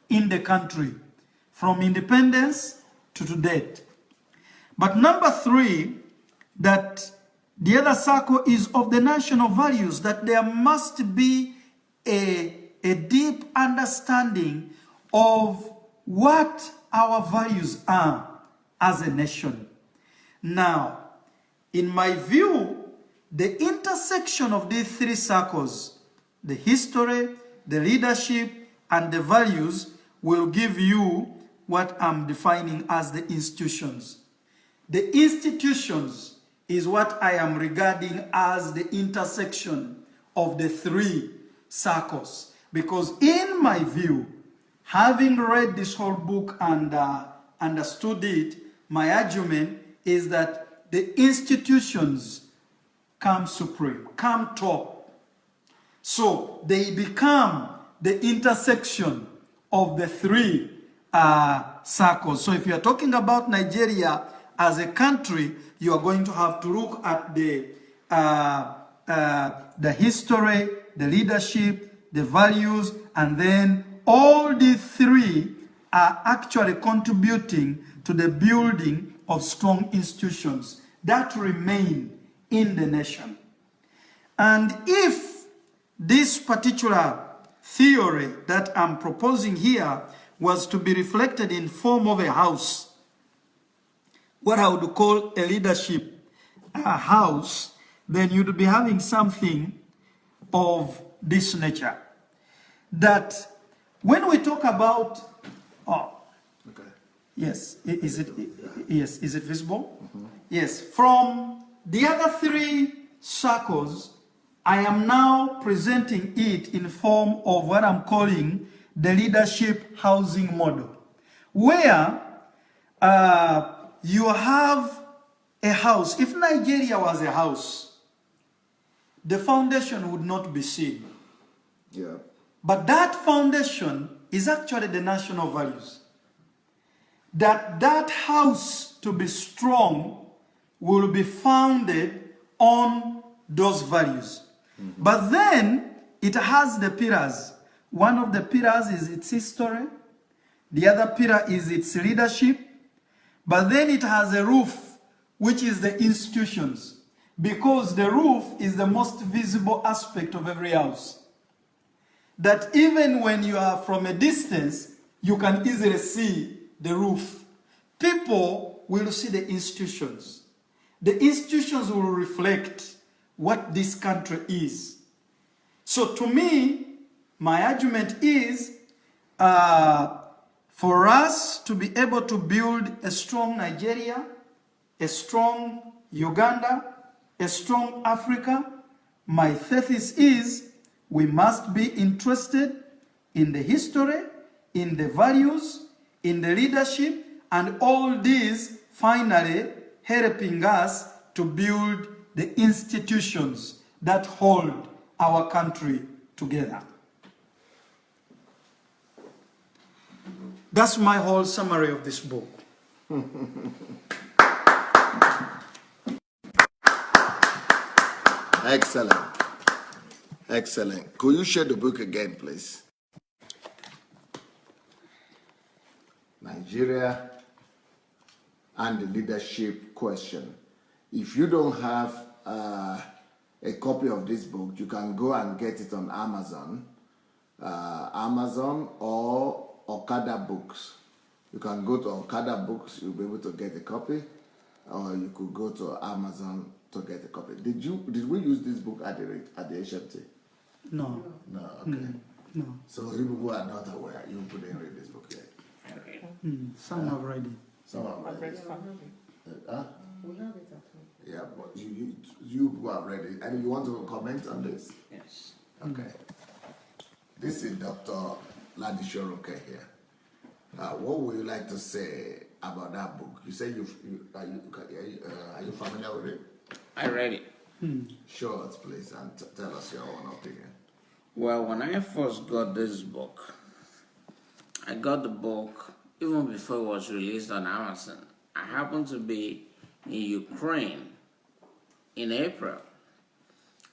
Speaker 2: in the country from independence to today. But number 3, that the other circle is of the national values, that there must be a deep understanding of what our values are as a nation. Now, in my view, the intersection of these 3 circles, the history, the leadership, and the values, will give you what I'm defining as the institutions. The institutions is what I am regarding as the intersection of the 3 circles. Because in my view, having read this whole book and understood it, my argument is that the institutions come supreme, come top. So they become the intersection of the 3 circles. So if you are talking about Nigeria as a country, you are going to have to look at the history, the leadership, the values, and then all these 3 are actually contributing to the building of strong institutions that remain in the nation. And if this particular theory that I'm proposing here was to be reflected in form of a house, what I would call a leadership house, then you'd be having something of this nature. That when we talk about,
Speaker 1: okay.
Speaker 2: Yes, is it visible? Mm-hmm. Yes, from the other 3 circles, I am now presenting it in form of what I'm calling the leadership housing model, where you have a house. If Nigeria was a house, the foundation would not be seen.
Speaker 1: Yeah.
Speaker 2: But that foundation is actually the national values. That house, to be strong, will be founded on those values. Mm-hmm. But then it has the pillars. One of the pillars is its history. The other pillar is its leadership. But then it has a roof, which is the institutions. Because the roof is the most visible aspect of every house. That even when you are from a distance, you can easily see the roof. People will see the institutions. The institutions will reflect what this country is. So to me, my argument is for us to be able to build a strong Nigeria, a strong Uganda, a strong Africa, my thesis is we must be interested in the history, in the values, in the leadership, and all these finally helping us to build the institutions that hold our country together. That's my whole summary of this book.
Speaker 1: Excellent. Excellent. Could you share the book again, please? Nigeria and the leadership question. If you don't have a copy of this book, you can go and get it on Amazon. Amazon or Okada Books. You can go to Okada Books, you'll be able to get a copy, or you could go to Amazon to get a copy. Did we use this book at the HMT?
Speaker 2: No.
Speaker 1: No, okay.
Speaker 2: No.
Speaker 1: So you people who are not aware, you couldn't read this book yet.
Speaker 2: Some have read it.
Speaker 1: Some have read it. Huh?
Speaker 3: We have it at home.
Speaker 1: Yeah, but you who have read it, and you want to comment on this?
Speaker 3: Yes.
Speaker 1: Okay. This is Dr. Ladishoroke here. What would you like to say about that book? You say are you familiar with it?
Speaker 3: I read it.
Speaker 1: Show us, please, and tell us your own opinion.
Speaker 3: Well, when I first got this book, I got the book even before it was released on Amazon. I happened to be in Ukraine in April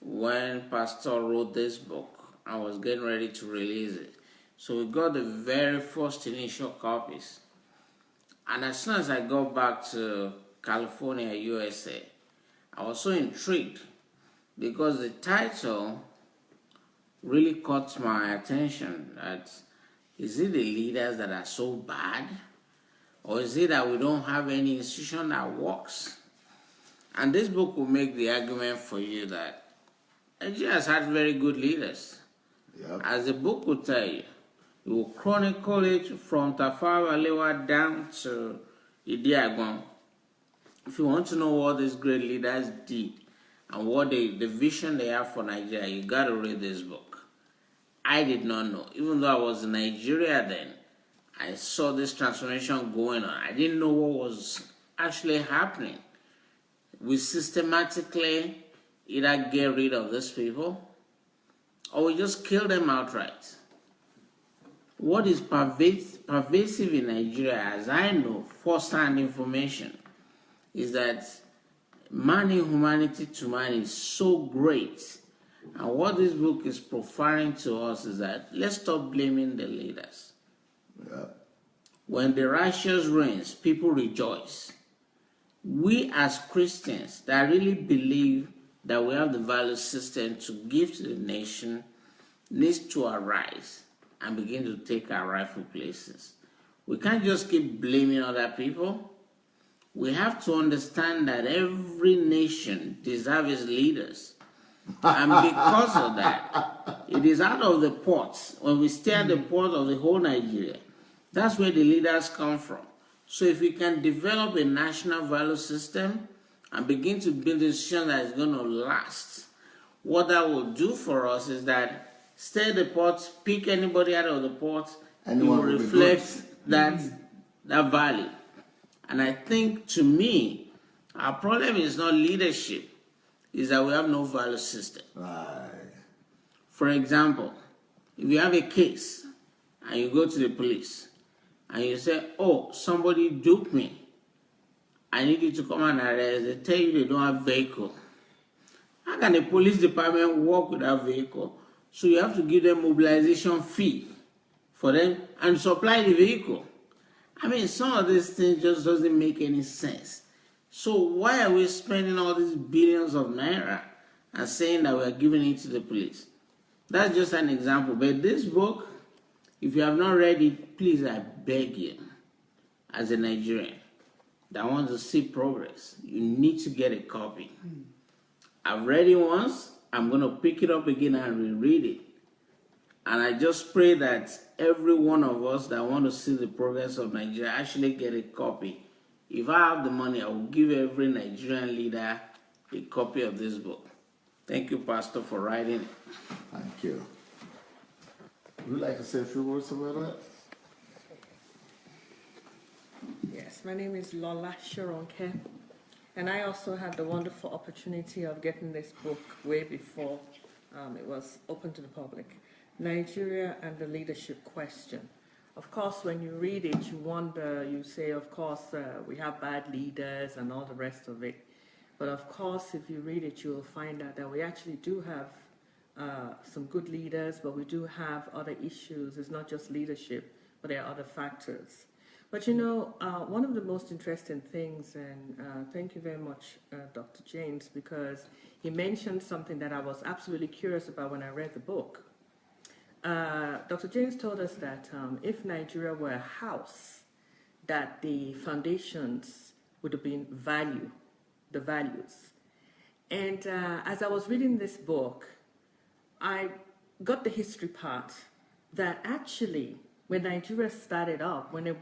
Speaker 3: when Pastor wrote this book. I was getting ready to release it. So we got the very first initial copies. And as soon as I got back to California, USA, I was so intrigued because the title really caught my attention. That is it the leaders that are so bad? Or is it that we don't have any institution that works? And this book will make the argument for you that Nigeria has had very good leaders.
Speaker 1: Yep.
Speaker 3: As the book will tell you, it will chronicle it from Tafawa Balewa down to Idi Agbon. If you want to know what these great leaders did and what the vision they have for Nigeria, you got to read this book. I did not know. Even though I was in Nigeria then, I saw this transformation going on. I didn't know what was actually happening. We systematically either get rid of these people or we just kill them outright. What is pervasive in Nigeria, as I know, first-hand information, is that man in humanity to man is so great. And what this book is profiling to us is that let's stop blaming the leaders.
Speaker 1: Yeah.
Speaker 3: When the righteous reigns, people rejoice. We as Christians that really believe that we have the value system to give to the nation needs to arise and begin to take our rightful places. We can't just keep blaming other people. We have to understand that every nation deserves its leaders. And because of that, it is out of the ports, when we stay at the port of the whole Nigeria, that's where the leaders come from. So if we can develop a national value system and begin to build a institution that is going to last, what that will do for us is that stay at the port, pick anybody out of the port, and it will reflect that value. And I think, to me, our problem is not leadership, is that we have no value system.
Speaker 1: Right.
Speaker 3: For example, if you have a case and you go to the police and you say, oh, somebody duped me, I need you to come and arrest. They tell you they don't have vehicle. How can the police department work without vehicle? So you have to give them mobilization fee for them and supply the vehicle. I mean, some of these things just doesn't make any sense. So why are we spending all these billions of naira and saying that we are giving it to the police? That's just an example. But this book, if you have not read it, please, I beg you, as a Nigerian that wants to see progress, you need to get a copy. I've read it once. I'm going to pick it up again and reread it. And I just pray that every one of us that want to see the progress of Nigeria actually get a copy. If I have the money, I will give every Nigerian leader a copy of this book. Thank you, Pastor, for writing it.
Speaker 1: Thank you. Would you like to say a few words about that?
Speaker 4: Yes, my name is Lola Shironke, and I also had the wonderful opportunity of getting this book way before it was open to the public. Nigeria and the Leadership Question. Of course, when you read it, you wonder, you say, of course, we have bad leaders and all the rest of it. But of course, if you read it, you will find out that we actually do have some good leaders, but we do have other issues. It's not just leadership, but there are other factors. But you know, one of the most interesting things, and thank you very much, Dr. James, because he mentioned something that I was absolutely curious about when I read the book. Dr. James told us that if Nigeria were a house, that the foundations would have been the values. And as I was reading this book, I got the history part that actually when Nigeria started up, when they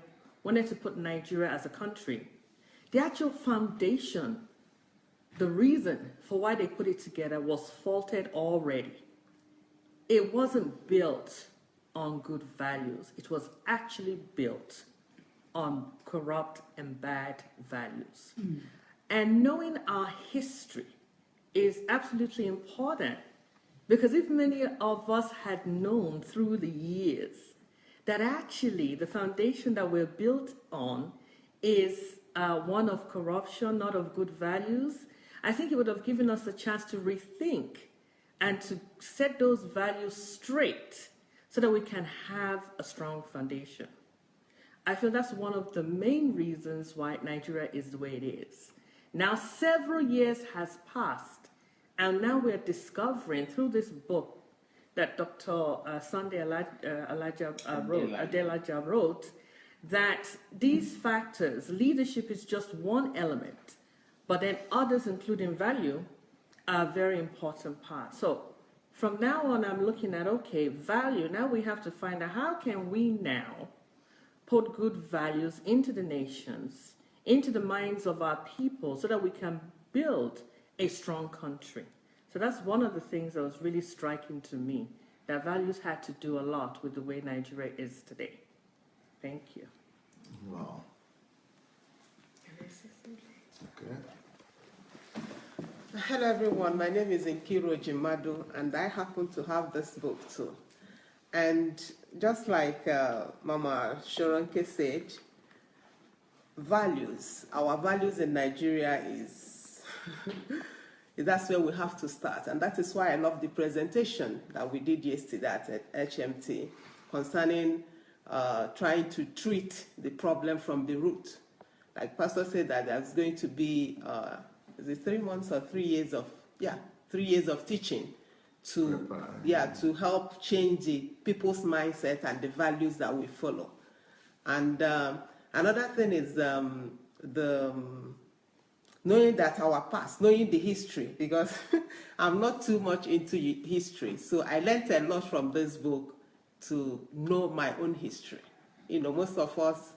Speaker 4: wanted to put Nigeria as a country, the actual foundation, the reason for why they put it together was faulted already. It wasn't built on good values. It was actually built on corrupt and bad values. And knowing our history is absolutely important, because if many of us had known through the years that actually the foundation that we're built on is one of corruption, not of good values, I think it would have given us a chance to rethink and to set those values straight so that we can have a strong foundation. I feel that's one of the main reasons why Nigeria is the way it is. Now, several years has passed, and now we're discovering through this book that Dr. Sandey Adelaja wrote, that these factors, leadership is just one element, but then others, including value, are a very important part. So from now on, I'm looking at, okay, value, now we have to find out how can we now put good values into the nations, into the minds of our people, so that we can build a strong country. So that's one of the things that was really striking to me, that values had to do a lot with the way Nigeria is today. Thank you.
Speaker 1: Wow. Okay.
Speaker 5: Hello everyone, my name is Nkiro Jimadu, and I happen to have this book too. And just like Mama Shoronke said, values, our values in Nigeria is, that's where we have to start. And that is why I love the presentation that we did yesterday at HMT concerning trying to treat the problem from the root. Like Pastor said, that there's going to be, is it 3 months or 3 years of, 3 years of teaching to, to help change the people's mindset and the values that we follow. And another thing is knowing that our past, knowing the history, because I'm not too much into history. So I learned a lot from this book to know my own history. You know, most of us,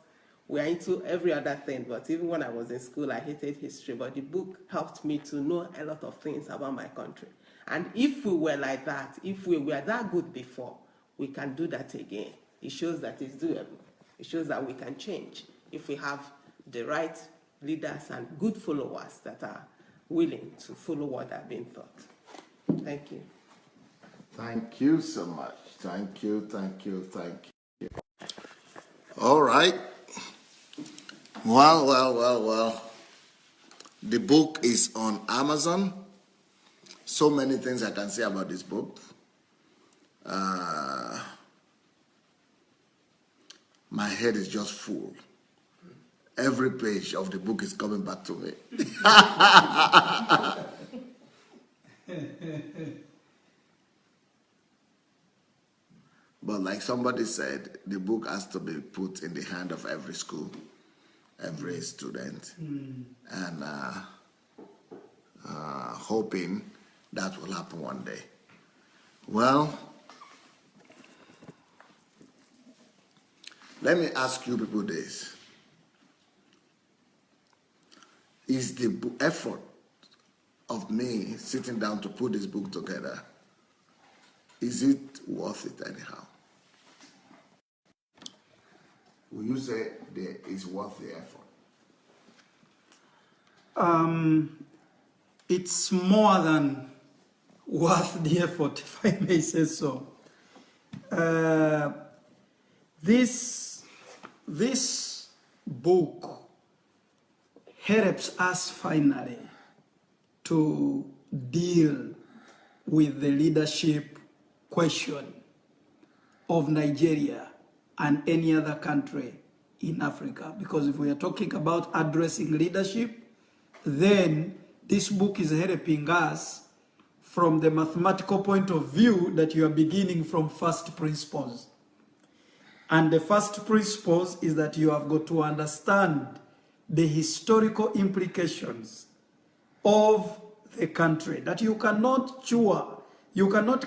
Speaker 5: we are into every other thing, but even when I was in school, I hated history. But the book helped me to know a lot of things about my country. And if we were like that, if we were that good before, we can do that again. It shows that it's doable. It shows that we can change if we have the right leaders and good followers that are willing to follow what have been taught. Thank you.
Speaker 1: Thank you so much. Thank you, thank you, thank you. All right. Well. The book is on Amazon. So many things I can say about this book. My head is just full. Every page of the book is coming back to me. But like somebody said, the book has to be put in the hand of every school, every student, and hoping that will happen one day. Well, let me ask you people this. Is the effort of me sitting down to put this book together, is it worth it anyhow? Will you say that it's worth the effort?
Speaker 2: It's more than worth the effort, if I may say so. This book helps us finally to deal with the leadership question of Nigeria and any other country in Africa. Because if we are talking about addressing leadership, then this book is helping us from the mathematical point of view that you are beginning from first principles. And the first principles is that you have got to understand the historical implications of the country, that you cannot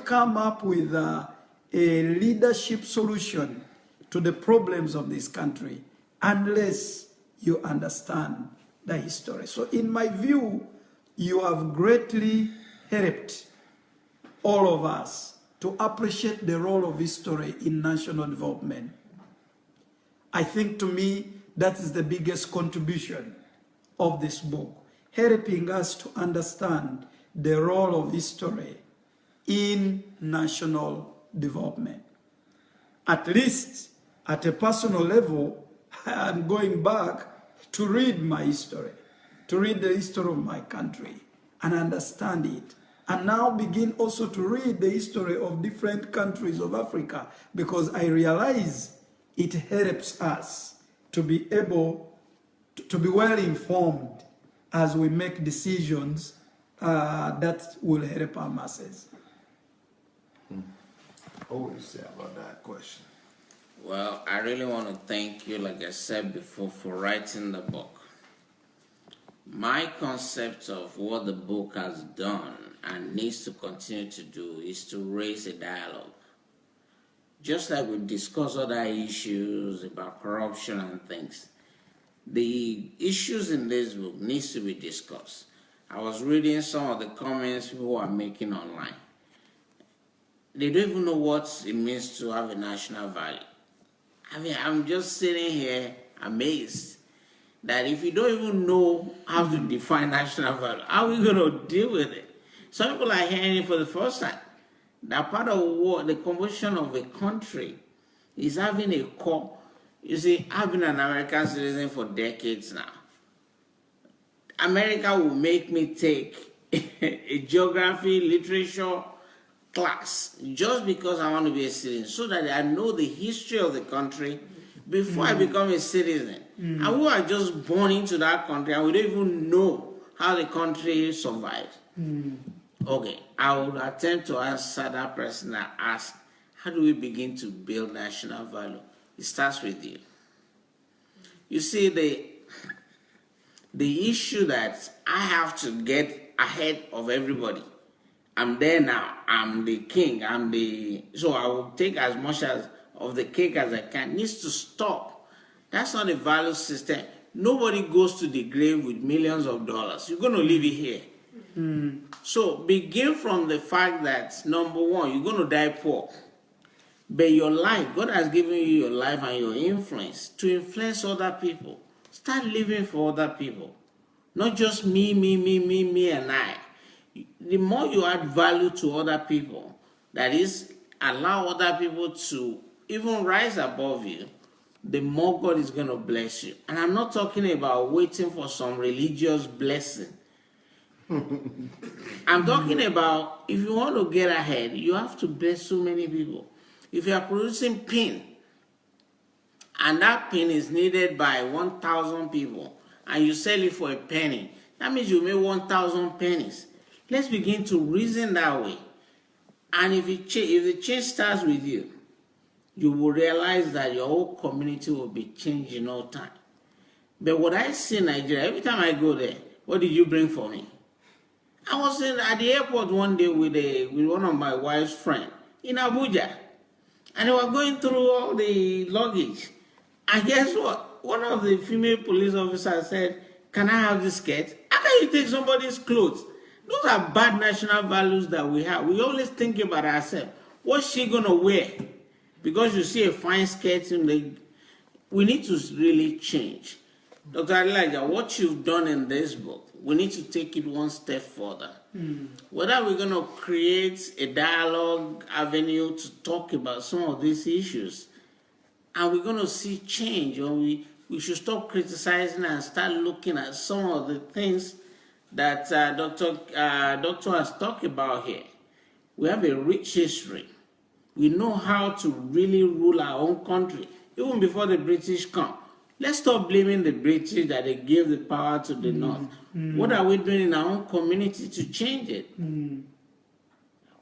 Speaker 2: come up with a leadership solution to the problems of this country unless you understand the history. So in my view, you have greatly helped all of us to appreciate the role of history in national development. I think, to me, that is the biggest contribution of this book, helping us to understand the role of history in national development. At least at a personal level, I'm going back to read my history, to read the history of my country and understand it. And now begin also to read the history of different countries of Africa, because I realize it helps us to be able to be well informed as we make decisions that will help our masses.
Speaker 1: What would you say about that question?
Speaker 3: Well, I really want to thank you, like I said before, for writing the book. My concept of what the book has done and needs to continue to do is to raise a dialogue. Just like we discuss other issues about corruption and things, the issues in this book needs to be discussed. I was reading some of the comments people are making online. They don't even know what it means to have a national value. I mean, I'm just sitting here amazed that if you don't even know how to define national value, how are we going to deal with it? Some people are hearing it for the first time. That part of what the composition of a country is having a core. You see, I've been an American citizen for decades now. America will make me take a geography, literature class just because I want to be a citizen, so that I know the history of the country before I become a citizen. And we are just born into that country and we don't even know how the country survived. Okay, I will attempt to answer that person that asked, how do we begin to build national value? It starts with you. You see, the issue that I have to get ahead of everybody. I'm there now. I'm the king. So I will take as much of the cake as I can. It needs to stop. That's not a value system. Nobody goes to the grave with millions of dollars. You're going to leave it here. So begin from the fact that, number one, you're going to die poor. But your life, God has given you your life and your influence to influence other people. Start living for other people. Not just me, and I. The more you add value to other people, that is, allow other people to even rise above you, the more God is going to bless you. And I'm not talking about waiting for some religious blessing. I'm talking about, if you want to get ahead, you have to bless so many people. If you are producing pin, and that pin is needed by 1,000 people, and you sell it for a penny, that means you make 1,000 pennies. Let's begin to reason that way. And if the change starts with you, you will realize that your whole community will be changed in no time. But what I see in Nigeria, every time I go there, what did you bring for me? I was at the airport one day with one of my wife's friends in Abuja. And they were going through all the luggage. And guess what? One of the female police officers said, "Can I have this skirt?" How can you take somebody's clothes? Those are bad national values that we have. We always think about ourselves. What's she going to wear? Because you see a fine skirt we need to really change. Dr. Adelaja, what you've done in this book, we need to take it one step further. Whether we're going to create a dialogue avenue to talk about some of these issues, and we're going to see change, or we should stop criticizing and start looking at some of the things that Doctor has talked about here. We have a rich history. We know how to really rule our own country, even before the British come. Let's stop blaming the British that they gave the power to the North. What are we doing in our own community to change it?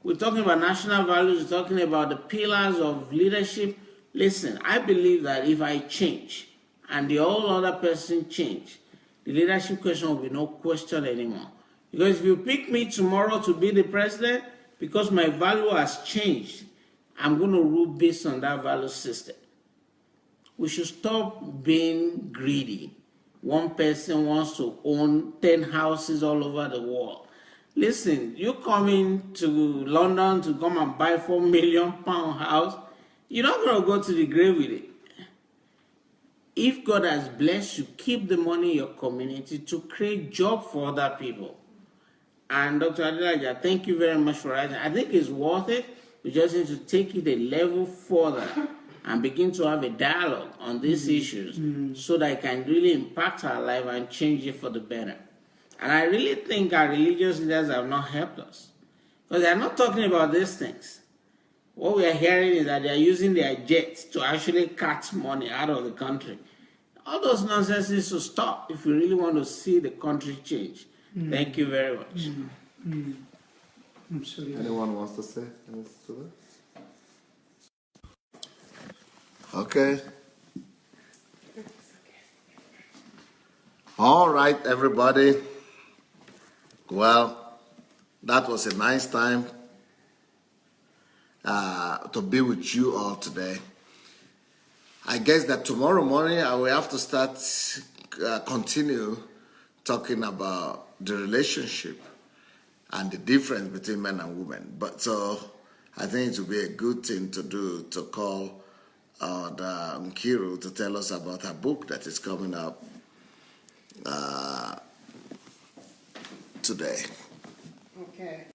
Speaker 3: We're talking about national values. We're talking about the pillars of leadership. Listen, I believe that if I change and the whole other person change, the leadership question will be no question anymore. Because if you pick me tomorrow to be the president, because my value has changed, I'm going to rule based on that value system. We should stop being greedy. One person wants to own 10 houses all over the world. Listen, you coming to London to come and buy £4 million house, you're not going to go to the grave with it. If God has blessed you, keep the money in your community to create job for other people. And Dr. Adelaja, thank you very much for writing. I think it's worth it. We just need to take it a level further and begin to have a dialogue on these issues so that it can really impact our life and change it for the better. And I really think our religious leaders have not helped us, because they are not talking about these things. What we are hearing is that they are using their jets to actually cut money out of the country. All those nonsense needs to stop if we really want to see the country change. Thank you very much.
Speaker 1: Anyone wants to say anything to that? Okay. All right, everybody. Well, that was a nice time to be with you all today. I guess that tomorrow morning I will have to start, continue talking about the relationship and the difference between men and women. But so I think it would be a good thing to do to call Nkiru to tell us about her book that is coming up today.
Speaker 5: Okay.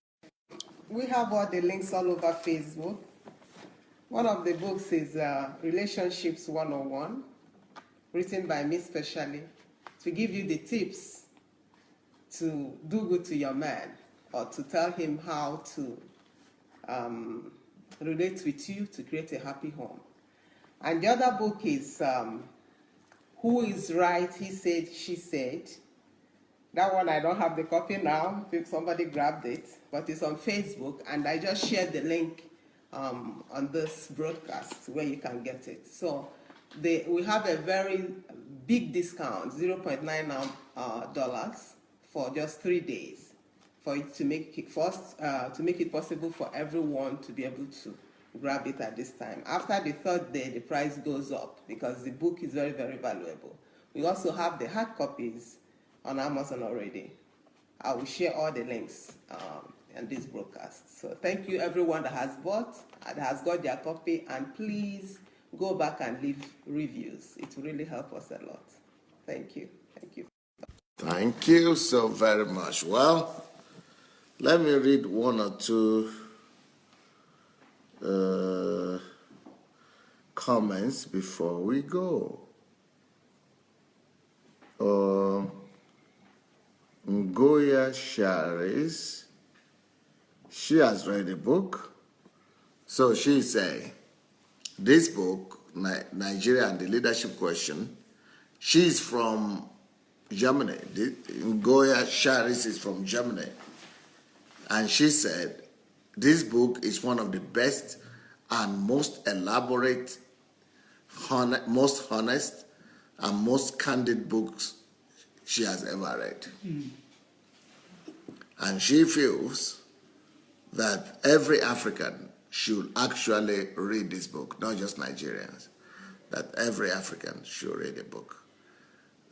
Speaker 5: We have all the links all over Facebook. One of the books is Relationships 101, written by me specially, to give you the tips to do good to your man, or to tell him how to relate with you to create a happy home. And the other book is Who is Right, He Said, She Said. That one I don't have the copy now, if somebody grabbed it, but it's on Facebook, and I just shared the link on this broadcast where you can get it. So we have a very big discount, $0.99 for just 3 days, for it to make it to make it possible for everyone to be able to grab it at this time. After the third day, the price goes up because the book is very, very valuable. We also have the hard copies on Amazon already. I will share all the links in this broadcast. So thank you everyone that has bought, that has got their copy, and please go back and leave reviews. It will really help us a lot. Thank you. Thank you.
Speaker 1: Thank you so very much. Well, let me read one or two comments before we go. Ngoya Sharis, she has read the book. So she say, this book, Nigeria and the Leadership Question, she's from Germany. Ngoya Sharis is from Germany. And she said, this book is one of the best and most elaborate, most honest, and most candid books she has ever read. And she feels that every African should actually read this book, not just Nigerians, that every African should read the book.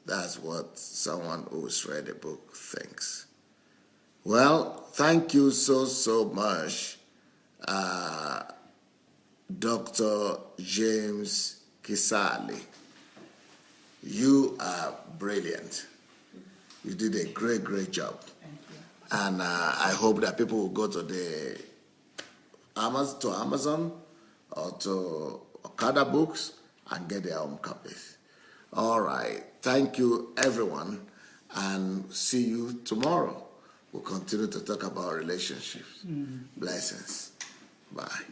Speaker 1: That's what someone who's read the book thinks. Well, thank you so much, Dr. James Kisali. You are brilliant. You did a great job.
Speaker 2: Thank you.
Speaker 1: And I hope that people will go to Amazon or to Okada Books and get their own copies. All right. Thank you, everyone, and see you tomorrow. We'll continue to talk about relationships. Blessings. Bye.